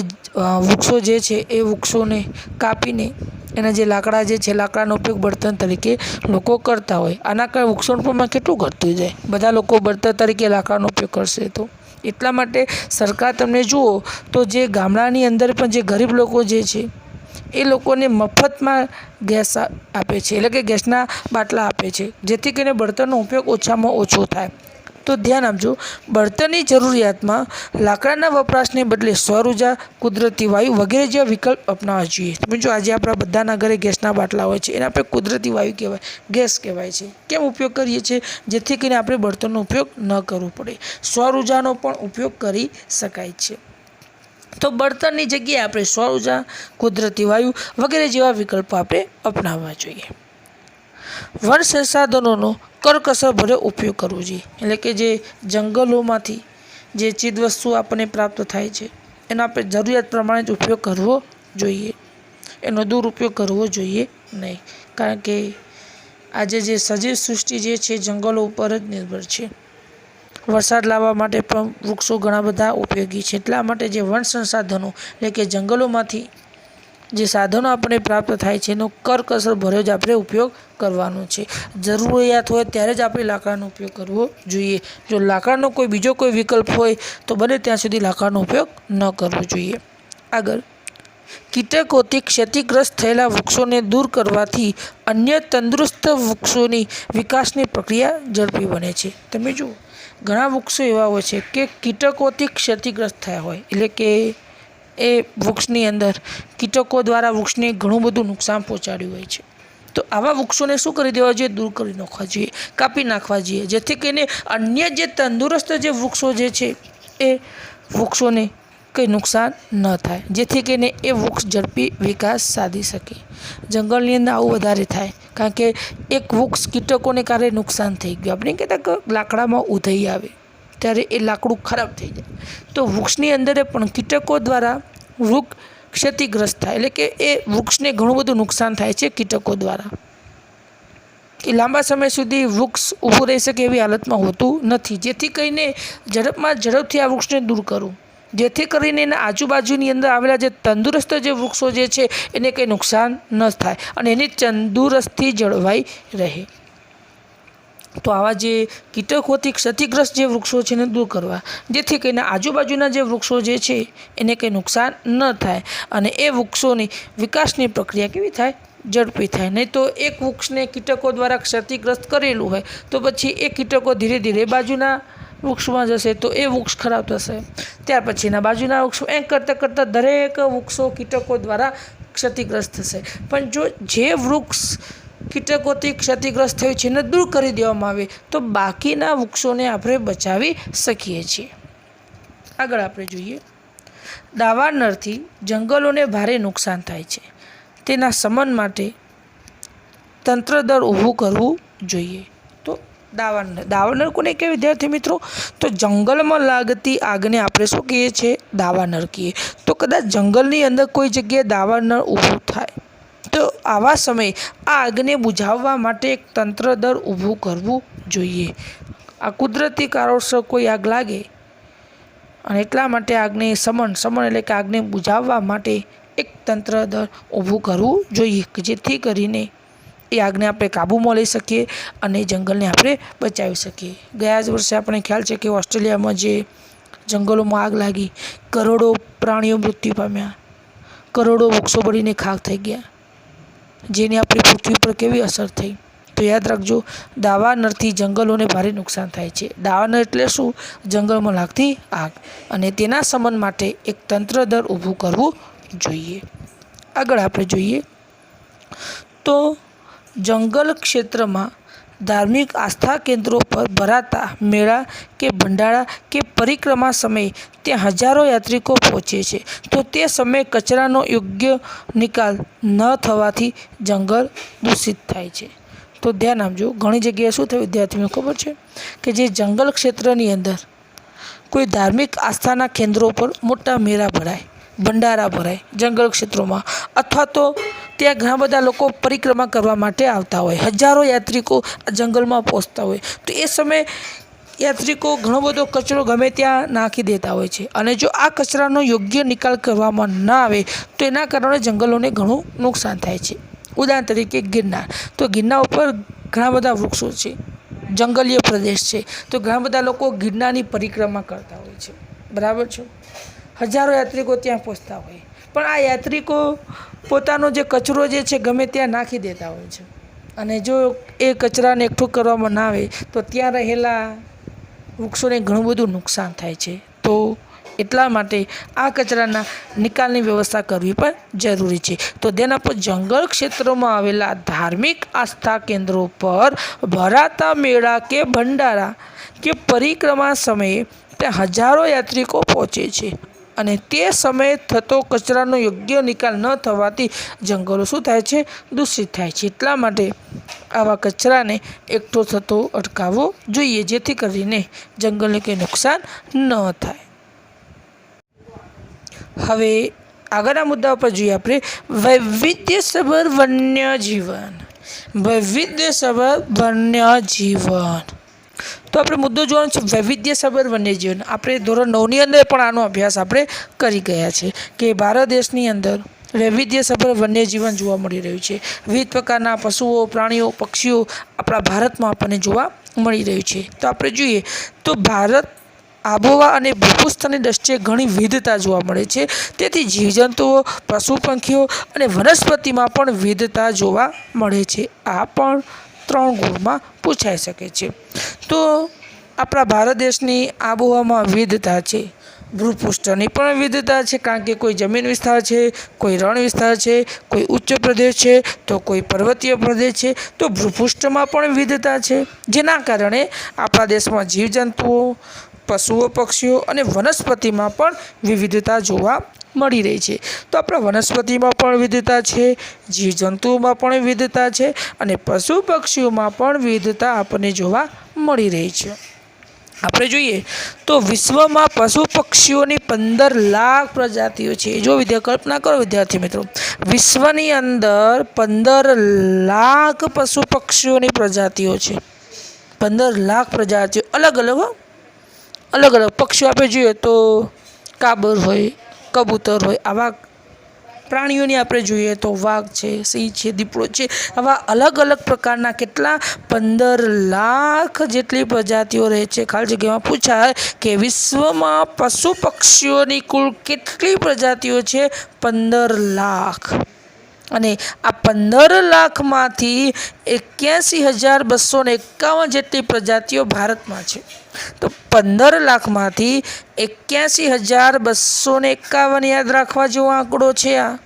વૃક્ષો જે છે એ વૃક્ષોને કાપીને એના જે લાકડા જે છે લાકડાનો ઉપયોગ બળતણ તરીકે લોકો કરતા હોય. આના કારણે વૃક્ષોનું પ્રમાણ કેટલું ઘટતું જાય. બધા લોકો બળતણ તરીકે લાકડાનો ઉપયોગ કરશે તો એટલા માટે સરકાર તમને જુઓ તો જે ગામડાની અંદર પણ જે ગરીબ લોકો જે છે એ લોકોને મફતમાં ગેસ આપે છે, એટલે કે ગેસના બાટલા આપે છે, જેથી કરીને બળતણનો ઉપયોગ ઓછામાં ઓછો થાય. તો ધ્યાન આપજો, બળતણની જરૂરિયાતમાં લાકડાના વપરાશને બદલે સૌર ઉર્જા, કુદરતી વાયુ વગેરે જેવા વિકલ્પ અપનાવવા જોઈએ. તમે જો આજે આપણા બધાના ઘરે ગેસના બાટલા હોય છે, એના આપણે કુદરતી વાયુ કહેવાય, ગેસ કહેવાય છે. કેમ ઉપયોગ કરીએ છીએ? જેથી કરીને આપણે બળતણનો ઉપયોગ ન કરવો પડે. સૌર ઉર્જાનો પણ ઉપયોગ કરી શકાય છે. તો બળતણની જગ્યાએ આપણે સૌર ઉર્જા, કુદરતી વાયુ વગેરે જેવા વિકલ્પો આપણે અપનાવવા જોઈએ. વન સંસાધનોનો કરકસરભર્યો ઉપયોગ કરવો જોઈએ, એટલે કે જે જંગલોમાંથી જે ચીજવસ્તુઓ આપણને પ્રાપ્ત થાય છે એનો આપણે જરૂરિયાત પ્રમાણે જ ઉપયોગ કરવો જોઈએ, એનો દુરુપયોગ કરવો જોઈએ નહીં. કારણ કે આજે જે સજીવ સૃષ્ટિ જે છે જંગલો ઉપર જ નિર્ભર છે. વરસાદ લાવવા માટે પણ વૃક્ષો ઘણા બધા ઉપયોગી છે. એટલા માટે જે વન સંસાધનો એટલે કે જંગલોમાંથી જે સાધનો આપણને પ્રાપ્ત થાય છે એનો કરકસર ભર્યો જ આપણે ઉપયોગ કરવાનો છે. જરૂરિયાત હોય ત્યારે જ આપણે લાકડાનો ઉપયોગ કરવો જોઈએ. જો લાકડાનો બીજો કોઈ વિકલ્પ હોય તો બને ત્યાં સુધી લાકડાનો ઉપયોગ ન કરવો જોઈએ. આગળ, કીટકોથી ક્ષતિગ્રસ્ત થયેલા વૃક્ષોને દૂર કરવાથી અન્ય તંદુરસ્ત વૃક્ષોની વિકાસની પ્રક્રિયા ઝડપી બને છે. તમે જુઓ, ઘણા વૃક્ષો એવા હોય છે કે કીટકોથી ક્ષતિગ્રસ્ત થયા હોય, એટલે કે એ વૃક્ષની અંદર કીટકો દ્વારા વૃક્ષને ઘણું બધું નુકસાન પહોંચાડ્યું હોય છે. તો આવા વૃક્ષોને શું કરી દેવા જોઈએ? દૂર કરી નાખવા જોઈએ, કાપી નાખવા જોઈએ, જેથી કરીને અન્ય જે તંદુરસ્ત જે વૃક્ષો જે છે એ વૃક્ષોને કંઈ નુકસાન ન થાય, જેથી કરીને એ વૃક્ષ ઝડપી વિકાસ સાધી શકે. જંગલની અંદર આવું વધારે થાય, કારણ કે એક વૃક્ષ કીટકોને કારણે નુકસાન થઈ ગયું. આપણે કહેતા કે લાકડામાં ઉધઈ આવે ત્યારે એ લાકડું ખરાબ થઈ જાય, તો વૃક્ષની અંદર પણ કીટકો દ્વારા વૃક્ષ ક્ષતિગ્રસ્ત થાય, એટલે કે એ વૃક્ષને ઘણું બધું નુકસાન થાય છે કીટકો દ્વારા. એ લાંબા સમય સુધી વૃક્ષ ઊભું રહી શકે એવી હાલતમાં હોતું નથી, જેથી કરીને ઝડપથી આ વૃક્ષને દૂર કરવું, જેથી કરીને એના આજુબાજુની અંદર આવેલા જે તંદુરસ્ત જે વૃક્ષો જે છે એને કંઈ નુકસાન ન થાય અને એની તંદુરસ્તી જળવાઈ રહે. તો આવા જે કીટકોથી ક્ષતિગ્રસ્ત જે વૃક્ષો છે એને દૂર કરવા, જેથી કરીને આજુબાજુના જે વૃક્ષો જે છે એને કંઈ નુકસાન ન થાય અને એ વૃક્ષોની વિકાસની પ્રક્રિયા કેવી થાય? ઝડપી થાય. નહીં તો એક વૃક્ષને કીટકો દ્વારા ક્ષતિગ્રસ્ત કરેલું હોય તો પછી એ કીટકો ધીરે ધીરે બાજુના વૃક્ષમાં જશે તો એ વૃક્ષ ખરાબ થશે. ત્યાર પછીના બાજુના વૃક્ષો એમ કરતાં દરેક વૃક્ષો કીટકો દ્વારા ક્ષતિગ્રસ્ત થશે. પણ જો જે વૃક્ષ કીટકોથી ક્ષતિગ્રસ્ત થયું છે એને દૂર કરી દેવામાં આવે તો બાકીના વૃક્ષોને આપણે બચાવી શકીએ છીએ. આગળ આપણે જોઈએ, દાવાનળથી જંગલોને ભારે નુકસાન થાય છે. તેના શમન માટે તંત્ર દળ ઊભું કરવું જોઈએ. તો દાવાનળ કોને કહેવાય વિદ્યાર્થી મિત્રો? તો જંગલમાં લાગતી આગને આપણે શું કહીએ છીએ? દાવાનળ કહીએ. તો કદાચ જંગલની અંદર કોઈ જગ્યાએ દાવાનળ ઊભું થાય તો આવા સમયે આ આગને બુઝાવવા માટે એક તંત્ર દળ ઊભું કરવું જોઈએ. આ કુદરતી કારણોસર કોઈ આગ લાગે અને એટલા માટે આગને શમન એટલે કે આગને બુઝાવવા માટે એક તંત્ર દળ ઊભું કરવું જોઈએ, જેથી કરીને એ આગને આપણે કાબૂમાં લઈ શકીએ અને જંગલને આપણે બચાવી શકીએ. ગયા જ વર્ષે આપણે ખ્યાલ છે કે ઓસ્ટ્રેલિયામાં જે જંગલોમાં આગ લાગી, કરોડો પ્રાણીઓ મૃત્યુ પામ્યા, કરોડો વૃક્ષો બળીને ખાખ થઈ ગયા, જેની આપણી પૃથ્વી પર કેવી અસર થઈ. તો યાદ રાખજો, દાવાનળથી જંગલોને ભારે નુકસાન થાય છે. દાવાનળ એટલે શું? જંગલમાં લાગતી આગ, અને તેના શમન માટે એક તંત્ર દળ ઊભું કરવું જોઈએ. આગળ આપણે જોઈએ તો જંગલ ક્ષેત્રમાં ધાર્મિક આસ્થા કેન્દ્રો પર ભરાતા મેળા કે ભંડારા કે પરિક્રમા સમયે ત્યાં હજારો યાત્રિકો પહોંચે છે. તો તે સમયે કચરાનો યોગ્ય નિકાલ ન થવાથી જંગલ દૂષિત થાય છે. તો ધ્યાન આપજો, ઘણી જગ્યાએ શું થયું વિદ્યાર્થીઓને ખબર છે કે જે જંગલ ક્ષેત્રની અંદર કોઈ ધાર્મિક આસ્થાના કેન્દ્રો પર મોટા મેળા ભરાય, ભંડારા ભરાય જંગલ ક્ષેત્રોમાં, અથવા તો ત્યાં ઘણા બધા લોકો પરિક્રમા કરવા માટે આવતા હોય, હજારો યાત્રિકો જંગલમાં પહોંચતા હોય. તો એ સમયે યાત્રિકો ઘણો બધો કચરો ગમે ત્યાં નાખી દેતા હોય છે અને જો આ કચરાનો યોગ્ય નિકાલ કરવામાં ન આવે તો એના કારણે જંગલોને ઘણું નુકસાન થાય છે. ઉદાહરણ તરીકે ગિરનાર, તો ગિરનાર ઉપર ઘણા બધા વૃક્ષો છે, જંગલીય પ્રદેશ છે, તો ઘણા બધા લોકો ગિરનારની પરિક્રમા કરતા હોય છે, બરાબર છે. હજારો યાત્રિકો ત્યાં પહોંચતા હોય, પણ આ યાત્રિકો પોતાનો જે કચરો જે છે ગમે ત્યાં નાખી દેતા હોય છે અને જો એ કચરાને એકઠું કરવામાં ના આવે તો ત્યાં રહેલા વૃક્ષોને ઘણું બધું નુકસાન થાય છે. તો એટલા માટે આ કચરાના નિકાલની વ્યવસ્થા કરવી પણ જરૂરી છે. તો તેના પર જંગલ ક્ષેત્રોમાં આવેલા ધાર્મિક આસ્થા કેન્દ્રો પર ભરાતા મેળા કે ભંડારા કે પરિક્રમા સમયે ત્યાં હજારો યાત્રિકો પહોંચે છે અને તે સમયે થતો કચરાનો યોગ્ય નિકાલ ન થવાથી જંગલો શું થાય છે? દૂષિત થાય છે. એટલા માટે આવા કચરાને એકઠો થતો અટકાવવો જોઈએ, જેથી કરીને જંગલને કંઈ નુકસાન ન થાય. હવે આગળના મુદ્દા પર જોઈએ આપણે વૈવિધ્યસભર વન્યજીવન. વૈવિધ્યસભર વન્યજીવન, તો આપણે મુદ્દો જોવાનો છે વૈવિધ્યસભર વન્યજીવન. આપણે ધોરણ 9ની અંદર પણ આનો અભ્યાસ આપણે કરી ગયા છે કે ભારત દેશની અંદર વૈવિધ્યસભર વન્યજીવન જોવા મળી રહ્યું છે. વિવિધ પ્રકારના પશુઓ, પ્રાણીઓ, પક્ષીઓ આપણા ભારતમાં આપણને જોવા મળી રહ્યું છે. તો આપણે જોઈએ તો ભારત આબોહવા અને ભૂપૃષ્ઠની દ્રષ્ટિએ ઘણી વિવિધતા જોવા મળે છે. તેથી જીવજંતુઓ, પશુ પંખીઓ અને વનસ્પતિમાં પણ વિવિધતા જોવા મળે છે. આ પણ 3 ગુણમાં પૂછાઈ શકે છે. તો આપણા ભારત દેશની આબોહવામાં વિવિધતા છે. ભૂપૃષ્ઠની પણ વિવિધતા છે, કારણ કે કોઈ જમીન વિસ્તાર છે, કોઈ રણ વિસ્તાર છે, કોઈ ઉચ્ચ પ્રદેશ છે, તો કોઈ પર્વતીય પ્રદેશ છે. તો ભૂપૃષ્ઠમાં પણ વિવિધતા છે, જેના કારણે આપણા દેશમાં જીવજંતુઓ, પશુઓ, પક્ષીઓ અને વનસ્પતિમાં પણ વિવિધતા જોવા મળી રહી છે. તો આપણા વનસ્પતિમાં પણ વિવિધતા છે, જીવજંતુઓમાં પણ વિવિધતા છે અને પશુ પક્ષીઓમાં પણ વિવિધતા આપણને જોવા મળી રહી છે. આપણે જોઈએ તો વિશ્વમાં પશુ પક્ષીઓની 15 લાખ પ્રજાતિઓ છે. જો કલ્પના કરો વિદ્યાર્થી મિત્રો, વિશ્વની અંદર 15 લાખ પશુ પક્ષીઓની પ્રજાતિઓ છે. 15 લાખ પ્રજાતિઓ અલગ અલગ પક્ષીઓ આપણે જોઈએ તો કાબર હોય, કબૂતર હોય, આવા પ્રાણીઓની આપણે જોઈએ તો વાઘ છે, સિંહ છે, દીપડો છે, આવા અલગ અલગ પ્રકારના કેટલા 15 લાખ જેટલી પ્રજાતિઓ રહે છે. ખાલી જગ્યામાં પૂછાય કે વિશ્વમાં પશુ પક્ષીઓની કુલ કેટલી પ્રજાતિઓ છે? 15 લાખ. અને આ 15 લાખમાંથી 81,251 જેટલી પ્રજાતિઓ ભારતમાં છે. તો 15 લાખમાંથી 81,251 યાદ રાખવા જેવો આંકડો છે. આ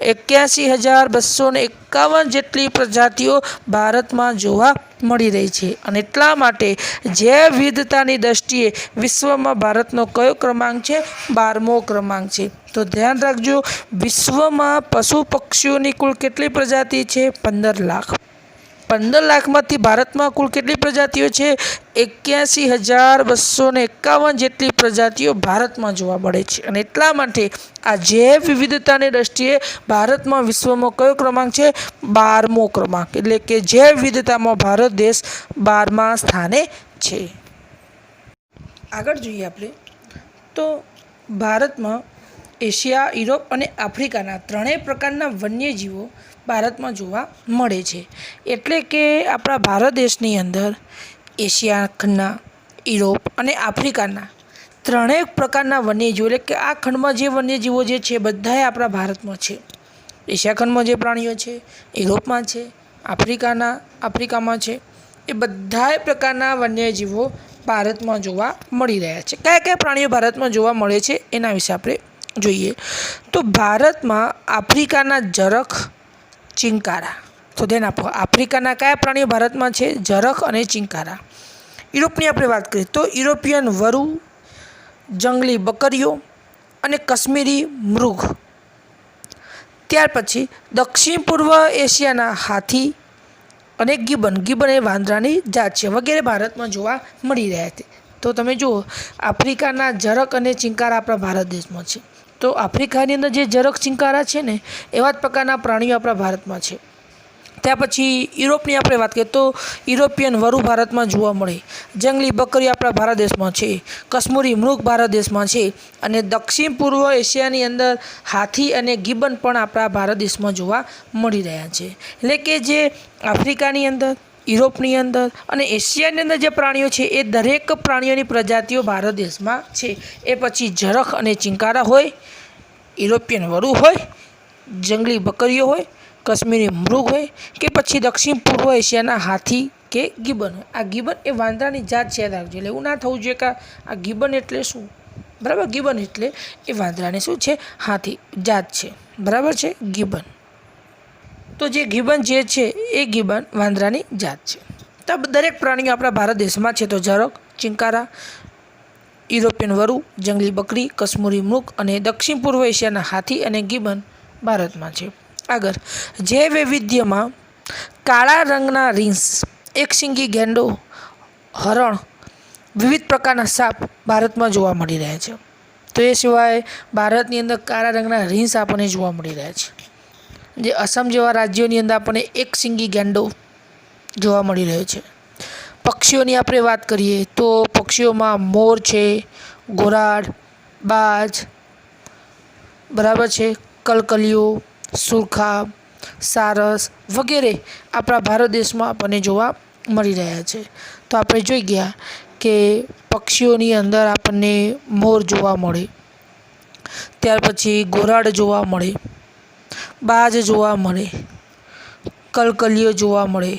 81,251 જેટલી પ્રજાતિઓ ભારતમાં જોવા મળી રહી છે. અને એટલા માટે જૈવ વિવિધતાની દ્રષ્ટિએ વિશ્વમાં ભારતનો કયો ક્રમાંક છે? 12મો ક્રમાંક છે. તો ધ્યાન રાખજો, વિશ્વમાં પશુ પક્ષીઓની કુલ કેટલી પ્રજાતિ છે? 15 લાખ. 15 લાખમાંથી ભારતમાં કુલ કેટલી પ્રજાતિઓ છે? 81,251 જેટલી પ્રજાતિઓ ભારતમાં જોવા મળે છે. અને એટલા માટે આ જૈવ વિવિધતાની દ્રષ્ટિએ ભારતમાં વિશ્વમાં કયો ક્રમાંક છે? 12મો ક્રમાંક. એટલે કે જૈવ વિવિધતામાં ભારત દેશ 12મા સ્થાને છે. આગળ જોઈએ આપણે તો ભારતમાં એશિયા, યુરોપ અને આફ્રિકાના 3 પ્રકારના વન્યજીવો ભારતમાં જોવા મળે છે. એટલે કે આપણા ભારત દેશની અંદર એશિયા ખંડના, યુરોપ અને આફ્રિકાના 3 પ્રકારના વન્યજીવો, એટલે કે આ ખંડમાં જે વન્યજીવો જે છે બધાએ આપણા ભારતમાં છે. એશિયા ખંડમાં જે પ્રાણીઓ છે, યુરોપમાં છે, આફ્રિકામાં છે, એ બધા પ્રકારના વન્યજીવો ભારતમાં જોવા મળી રહ્યા છે. કયા કયા પ્રાણીઓ ભારતમાં જોવા મળે છે એના વિશે આપણે જોઈએ. તો ભારતમાં આફ્રિકાના જરખ, ચિંકારા. તો ધ્યાન આપો, આફ્રિકાના કયા પ્રાણીઓ ભારતમાં છે? જરખ અને ચિંકારા. યુરોપની આપણે વાત કરીએ તો યુરોપિયન વરુ, જંગલી બકરીઓ અને કાશ્મીરી મૃગ. ત્યાર પછી દક્ષિણ પૂર્વ એશિયાના હાથી અને ગિબન એ વાંદરાની જાત છે, વગેરે ભારતમાં જોવા મળી રહ્યા છે. તો તમે જુઓ, આફ્રિકાના જરખ અને ચિંકારા આપણા ભારત દેશમાં છે. તો આફ્રિકાની અંદર જે જરખ, ચિંકારા છે ને, એવા જ પ્રકારના પ્રાણીઓ આપણા ભારતમાં છે. ત્યાર પછી યુરોપની આપણે વાત કરીએ તો યુરોપિયન વરુ ભારતમાં જોવા મળે, જંગલી બકરી આપણા ભારત દેશમાં છે, કશ્મીરી મૃગ ભારત દેશમાં છે, અને દક્ષિણ પૂર્વ એશિયાની અંદર હાથી અને ગિબન પણ આપણા ભારત દેશમાં જોવા મળી રહ્યા છે. એટલે કે જે આફ્રિકાની અંદર, યુરોપની અંદર અને એશિયાની અંદર જે પ્રાણીઓ છે એ દરેક પ્રાણીઓની પ્રજાતિઓ ભારત દેશમાં છે. એ પછી ઝરખ અને ચિંકારા હોય, યુરોપિયન વરુ હોય, જંગલી બકરીઓ હોય, કશ્મીરી મૃગ હોય કે પછી દક્ષિણ પૂર્વ એશિયાના હાથી કે ગિબન હોય. આ ગિબન એ વાંદરાની જાત છે, યાદ રાખજો. એટલે એવું ના થવું જોઈએ કે આ ગિબન એટલે શું, બરાબર. ગિબન એટલે એ વાંદરાની શું છે, હાથી જાત છે, બરાબર છે, ગિબન. તો જે ગિબન જે છે એ ગિબન વાંદરાની જાત છે. તો દરેક પ્રાણીઓ આપણા ભારત દેશમાં છે. તો ઝરખ, ચિંકારા, યુરોપિયન વરુ, જંગલી બકરી, કશ્મીરી મૃગ અને દક્ષિણ પૂર્વ એશિયાના હાથી અને ગિબન ભારતમાં છે. આગળ, જે વૈવિધ્યમાં કાળા રંગના રીંછ, એકશીંગી ગેંડો, હરણ, વિવિધ પ્રકારના સાપ ભારતમાં જોવા મળી રહ્યા છે. તો એ સિવાય ભારતની અંદર કાળા રંગના રીંછ આપણને જોવા મળી રહ્યા છે. જે અસમ જેવા રાજ્યોની અંદર આપણને એકશીંગી ગેંડો જોવા મળી રહ્યો છે. પક્ષીઓની આપણે વાત કરીએ તો પક્ષીઓમાં મોર છે, ઘોરાડ, બાજ, બરાબર છે, કલકલિયો, સુરખાબ, સારસ વગેરે આપણા ભારત દેશમાં આપણને જોવા મળી રહ્યા છે. તો આપણે જોઈ ગયા કે પક્ષીઓની અંદર આપણને મોર જોવા મળે, ત્યાર પછી ઘોરાડ જોવા મળે, બાજ જોવા મળે, કલકલિયો જોવા મળે,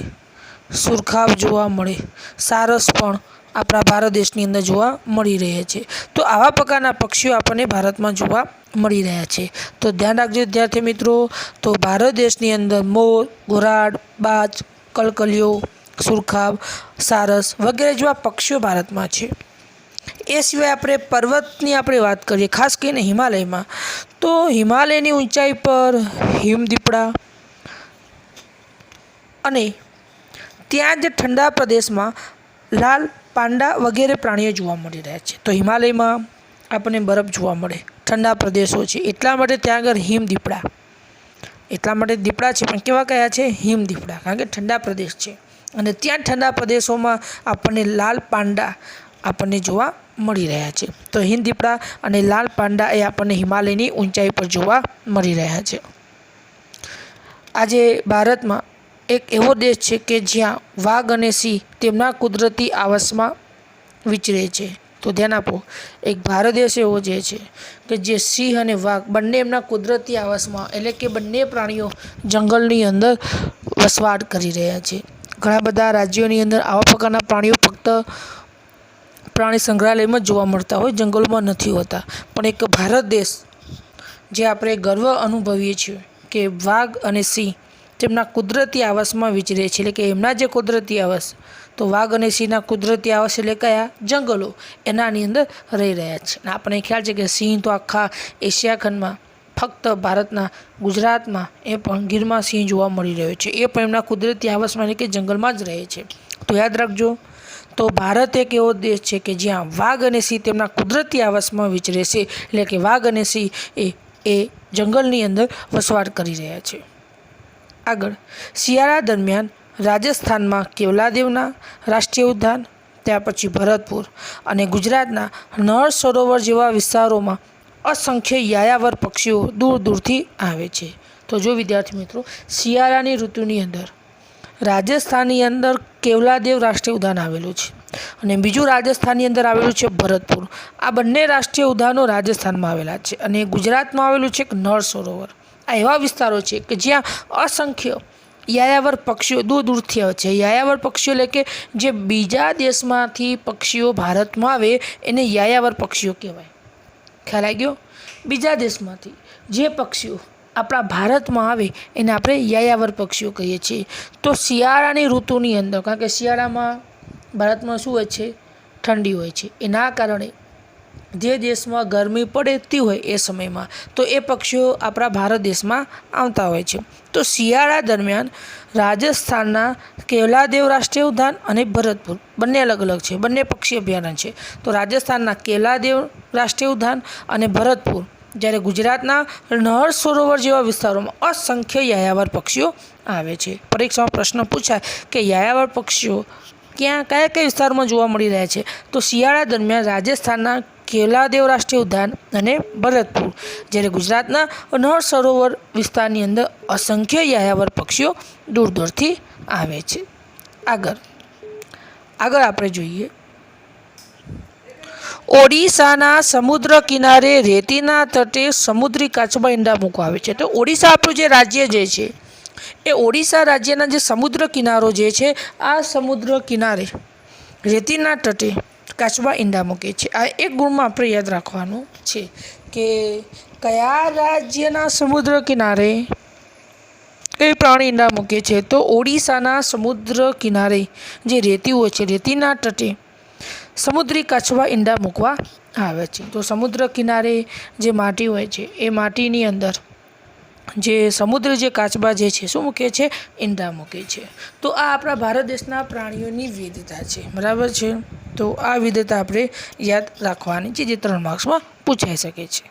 સુરખાબ જોવા મળે, સારસ પણ આપણા ભારત દેશની અંદર જોવા મળી રહે છે. તો આવા પ્રકારના પક્ષીઓ આપણને ભારતમાં જોવા મળી રહ્યા છે. તો ધ્યાન રાખજો વિદ્યાર્થી મિત્રો. તો ભારત દેશની અંદર મોર, ઘોરાડ, બાજ, કલકલિયો, સુરખાબ, સારસ વગેરે જેવા પક્ષીઓ ભારતમાં છે. એ સિવાય આપણે પર્વતની આપણે વાત કરીએ, ખાસ કરીને હિમાલયમાં, તો હિમાલયની ઊંચાઈ પર હિમદીપડા અને ત્યાં જ ઠંડા પ્રદેશમાં લાલ પાંડા વગેરે પ્રાણીઓ જોવા મળી રહ્યા છે. તો હિમાલયમાં આપણને બરફ જોવા મળે, ઠંડા પ્રદેશો છે એટલા માટે ત્યાં આગળ હિમદીપડા, એટલા માટે દીપડા છે પણ કેવા કયા છે, હિમદીપડા, કારણ કે ઠંડા પ્રદેશ છે. અને ત્યાં ઠંડા પ્રદેશોમાં આપણને લાલ પાંડા આપણને જોવા મળી રહ્યા છે. તો હિમદીપડા અને લાલ પાંડા એ આપણને હિમાલયની ઊંચાઈ પર જોવા મળી રહ્યા છે. આજે ભારતમાં એક એવો દેશ છે કે જ્યાં વાઘ અને સિંહ તેમના કુદરતી આવાસમાં વિચરે છે. તો ધ્યાન આપો, એક ભારત દેશ એવો જે છે કે જે સિંહ અને વાઘ બંને એમના કુદરતી આવાસમાં, એટલે કે બંને પ્રાણીઓ જંગલની અંદર વસવાટ કરી રહ્યા છે. ઘણા બધા રાજ્યોની અંદર આવા પ્રકારના પ્રાણીઓ ફક્ત પ્રાણી સંગ્રહાલયમાં જ જોવા મળતા હોય, જંગલોમાં નથી હોતા. પણ એક ભારત દેશ જે આપણે ગર્વ અનુભવીએ છીએ કે વાઘ અને સિંહ તેમના કુદરતી આવાસમાં વિચરે છે. એટલે કે એમના જે કુદરતી આવાસ, તો વાઘ અને સિંહના કુદરતી આવાસ એટલે કયા, જંગલો, એનાની અંદર રહી રહ્યા છે. અને આપણને ખ્યાલ છે કે સિંહ તો આખા એશિયા ખંડમાં ફક્ત ભારતના ગુજરાતમાં એ પણ ગીરમાં સિંહ જોવા મળી રહ્યો છે. એ પણ એમના કુદરતી આવાસમાં એટલે કે જંગલમાં જ રહે છે. તો યાદ રાખજો, તો ભારત એક એવો દેશ છે કે જ્યાં વાઘ અને સિંહ તેમના કુદરતી આવાસમાં વિચરે છે. એટલે કે વાઘ અને સિંહ એ જંગલની અંદર વસવાટ કરી રહ્યા છે. આગળ, શિયાળા દરમિયાન રાજસ્થાનમાં કેવલાદેવના રાષ્ટ્રીય ઉદ્યાન, ત્યાર પછી ભરતપુર અને ગુજરાતના નળ સરોવર જેવા વિસ્તારોમાં અસંખ્ય યાયાવર પક્ષીઓ દૂર દૂરથી આવે છે. તો જો વિદ્યાર્થી મિત્રો, શિયાળાની ઋતુની અંદર રાજસ્થાનની અંદર કેવલાદેવ રાષ્ટ્રીય ઉદ્યાન આવેલું છે અને બીજું રાજસ્થાનની અંદર આવેલું છે ભરતપુર. આ બંને રાષ્ટ્રીય ઉદ્યાનો રાજસ્થાનમાં આવેલા છે. અને ગુજરાતમાં આવેલું છે એક નળ સરોવર. આ એવા વિસ્તારો છે કે જ્યાં અસંખ્ય યાયાવર પક્ષીઓ દૂર દૂરથી આવે છે. યાયાવર પક્ષીઓ એટલે કે જે બીજા દેશમાંથી પક્ષીઓ ભારતમાં આવે એને યાયાવર પક્ષીઓ કહેવાય. ખ્યાલ આવી ગયો? બીજા દેશમાંથી જે પક્ષીઓ આપણા ભારતમાં આવે એને આપણે યાયાવર પક્ષીઓ કહીએ છીએ. તો શિયાળાની ઋતુની અંદર, કારણ કે શિયાળામાં ભારતમાં શું હોય છે, ઠંડી હોય છે, એના કારણે જે દેશમાં ગરમી પડતી હોય એ સમયમાં તો એ પક્ષીઓ આપણા ભારત દેશમાં આવતા હોય છે. તો શિયાળા દરમિયાન રાજસ્થાનના કેવલાદેવ રાષ્ટ્રીય ઉદ્યાન અને ભરતપુર બંને અલગ અલગ છે, બંને પક્ષી અભયારણ્ય છે. તો રાજસ્થાનના કેવલાદેવ રાષ્ટ્રીય ઉદ્યાન અને ભરતપુર જ્યારે ગુજરાતના નળ સરોવર જેવા વિસ્તારોમાં અસંખ્ય યાયાવર પક્ષીઓ આવે છે. પરીક્ષામાં પ્રશ્ન પૂછાય કે યાયાવર પક્ષીઓ કયા કયા વિસ્તારમાં જોવા મળી રહ્યા છે, તો શિયાળા દરમિયાન રાજસ્થાનના કેવલાદેવ રાષ્ટ્રીય ઉદ્યાન અને ભરતપુર, જ્યારે ગુજરાતના નળ સરોવર વિસ્તારની અંદર અસંખ્ય યાયાવર પક્ષીઓ દૂર દૂરથી આવે છે. આગળ આપણે જોઈએ ઓડિશાના સમુદ્ર કિનારે રેતીના તટે સમુદ્રી કાચબા ઈંડા મૂકવા આવે છે. તો ઓડિશા આપણું જે રાજ્ય જે છે એ ઓડિશા રાજ્યના જે સમુદ્ર કિનારો જે છે આ સમુદ્ર કિનારે રેતીના તટે કાચબા ઈંડા મૂકે છે. આ એક ગુણમાં આપણે યાદ રાખવાનું છે કે કયા રાજ્યના સમુદ્ર કિનારે કઈ પ્રાણી ઈંડા મૂકે છે, તો ઓડિશાના સમુદ્ર કિનારે જે રેતી હોય છે રેતીના તટે સમુદ્રી કાચબા ઈંડા મૂકવા આવે છે. તો સમુદ્ર કિનારે જે માટી હોય છે એ માટીની અંદર જે સમુદ્ર જે કાચબા જે છે શું મૂકે છે, ઈંડા મૂકે છે. તો આ આપણા ભારત દેશના પ્રાણીઓની વિવિધતા છે, બરાબર છે. તો આ વિવિધતા આપણે યાદ રાખવાની છે જે 3 માર્ક્સમાં પૂછાઈ શકે છે.